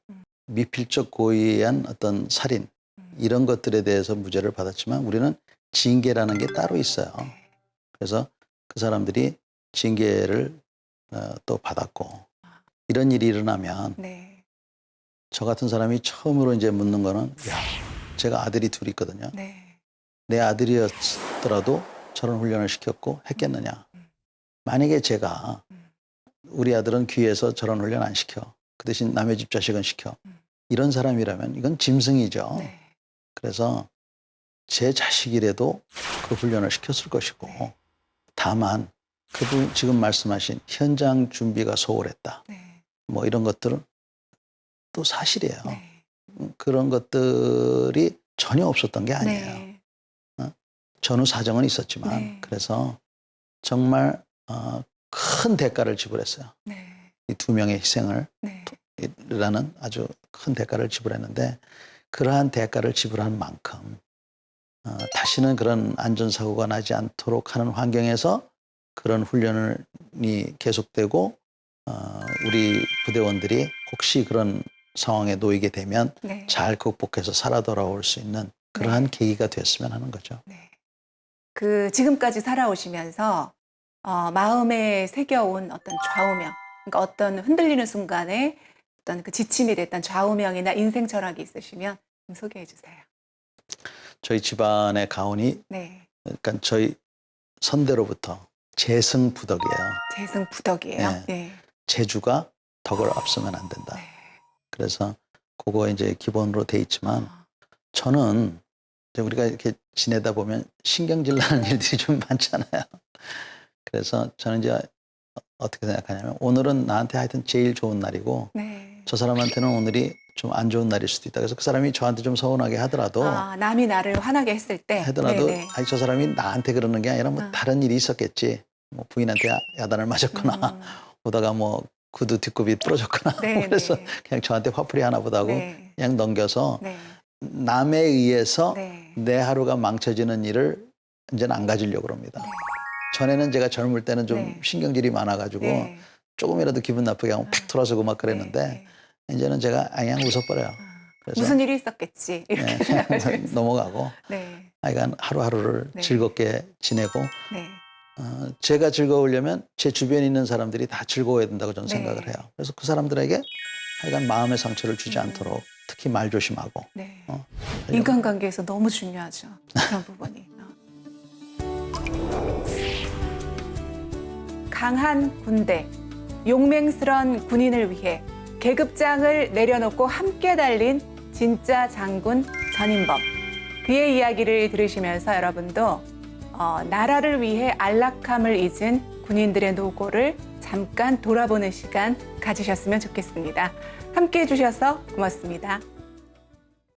Speaker 2: 미필적 고의에 의한 어떤 살인 이런 것들에 대해서 무죄를 받았지만 우리는 징계라는 게 따로 있어요. 그래서 그 사람들이 징계를 또 받았고 이런 일이 일어나면
Speaker 1: 네.
Speaker 2: 저 같은 사람이 처음으로 이제 묻는 거는 야, 제가 아들이 둘 있거든요.
Speaker 1: 네.
Speaker 2: 내 아들이었더라도 저런 훈련을 시켰고 했겠느냐. 만약에 제가 우리 아들은 귀에서 저런 훈련 안 시켜. 그 대신 남의 집 자식은 시켜. 이런 사람이라면 이건 짐승이죠.
Speaker 1: 네.
Speaker 2: 그래서 제 자식이라도 그 훈련을 시켰을 것이고
Speaker 1: 네.
Speaker 2: 다만 그분 지금 말씀하신 현장 준비가 소홀했다.
Speaker 1: 네.
Speaker 2: 뭐 이런 것들은 또 사실이에요.
Speaker 1: 네.
Speaker 2: 그런 것들이 전혀 없었던 게 아니에요.
Speaker 1: 네.
Speaker 2: 전후 사정은 있었지만
Speaker 1: 네.
Speaker 2: 그래서 정말 큰 대가를 지불했어요.
Speaker 1: 네.
Speaker 2: 이 두 명의 희생을
Speaker 1: 네.
Speaker 2: 라는 아주 큰 대가를 지불했는데 그러한 대가를 지불한 만큼 다시는 그런 안전사고가 나지 않도록 하는 환경에서 그런 훈련이 계속되고 우리 부대원들이 혹시 그런 상황에 놓이게 되면
Speaker 1: 네.
Speaker 2: 잘 극복해서 살아 돌아올 수 있는 그러한 계기가 됐으면 하는 거죠.
Speaker 1: 네. 그 지금까지 살아오시면서 마음에 새겨온 어떤 좌우명, 그러니까 어떤 흔들리는 순간에 어떤 그 지침이 됐던 좌우명이나 인생 철학이 있으시면 좀 소개해 주세요.
Speaker 2: 저희 집안의 가훈이
Speaker 1: 네.
Speaker 2: 그러니까 저희 선대로부터 재승부덕이에요.
Speaker 1: 재승부덕이에요.
Speaker 2: 네.
Speaker 1: 네.
Speaker 2: 재주가 덕을 앞서면 안 된다.
Speaker 1: 네.
Speaker 2: 그래서 그거 이제 기본으로 돼 있지만
Speaker 1: 어,
Speaker 2: 저는 이제 우리가 이렇게 지내다 보면 신경질 나는 일들이 좀 많잖아요. 그래서 저는 이제 어떻게 생각하냐면 오늘은 나한테 하여튼 제일 좋은 날이고
Speaker 1: 네.
Speaker 2: 저 사람한테는 오늘이 좀 안 좋은 날일 수도 있다. 그래서 그 사람이 저한테 좀 서운하게 하더라도
Speaker 1: 남이 나를 화나게 했을 때.
Speaker 2: 하더라도
Speaker 1: 네네.
Speaker 2: 아니 저 사람이 나한테 그러는 게 아니라 뭐
Speaker 1: 아.
Speaker 2: 다른 일이 있었겠지. 뭐 부인한테 야단을 맞았거나
Speaker 1: 음.
Speaker 2: 오다가 뭐 구두 뒷굽이 부러졌거나
Speaker 1: 네,
Speaker 2: 그래서
Speaker 1: 네.
Speaker 2: 그냥 저한테 화풀이 하나 보다 하고
Speaker 1: 네.
Speaker 2: 그냥 넘겨서
Speaker 1: 네.
Speaker 2: 남에 의해서
Speaker 1: 네.
Speaker 2: 내 하루가 망쳐지는 일을 이제는 안 가지려고 그럽니다.
Speaker 1: 네.
Speaker 2: 전에는 제가 젊을 때는 좀
Speaker 1: 네.
Speaker 2: 신경질이 많아가지고
Speaker 1: 네.
Speaker 2: 조금이라도 기분 나쁘게 하면 팍 들어서고 막 그랬는데 이제는 제가 그냥 웃어버려요. 그래서
Speaker 1: 무슨 일이 있었겠지 이렇게
Speaker 2: 네,
Speaker 1: 생각하시면서.
Speaker 2: 넘어가고
Speaker 1: 네.
Speaker 2: 하여간 하루하루를
Speaker 1: 네.
Speaker 2: 즐겁게 지내고
Speaker 1: 네.
Speaker 2: 제가 즐거우려면 제 주변에 있는 사람들이 다 즐거워야 된다고 저는
Speaker 1: 네.
Speaker 2: 생각을 해요. 그래서 그 사람들에게 하여간 마음의 상처를 주지 않도록 특히 말 조심하고
Speaker 1: 네.
Speaker 2: 하려고.
Speaker 1: 인간관계에서 너무 중요하죠. 그런 부분이. 강한 군대, 용맹스런 군인을 위해 계급장을 내려놓고 함께 달린 진짜 장군 전인범. 그의 이야기를 들으시면서 여러분도 나라를 위해 안락함을 잊은 군인들의 노고를 잠깐 돌아보는 시간 가지셨으면 좋겠습니다. 함께 해주셔서 고맙습니다.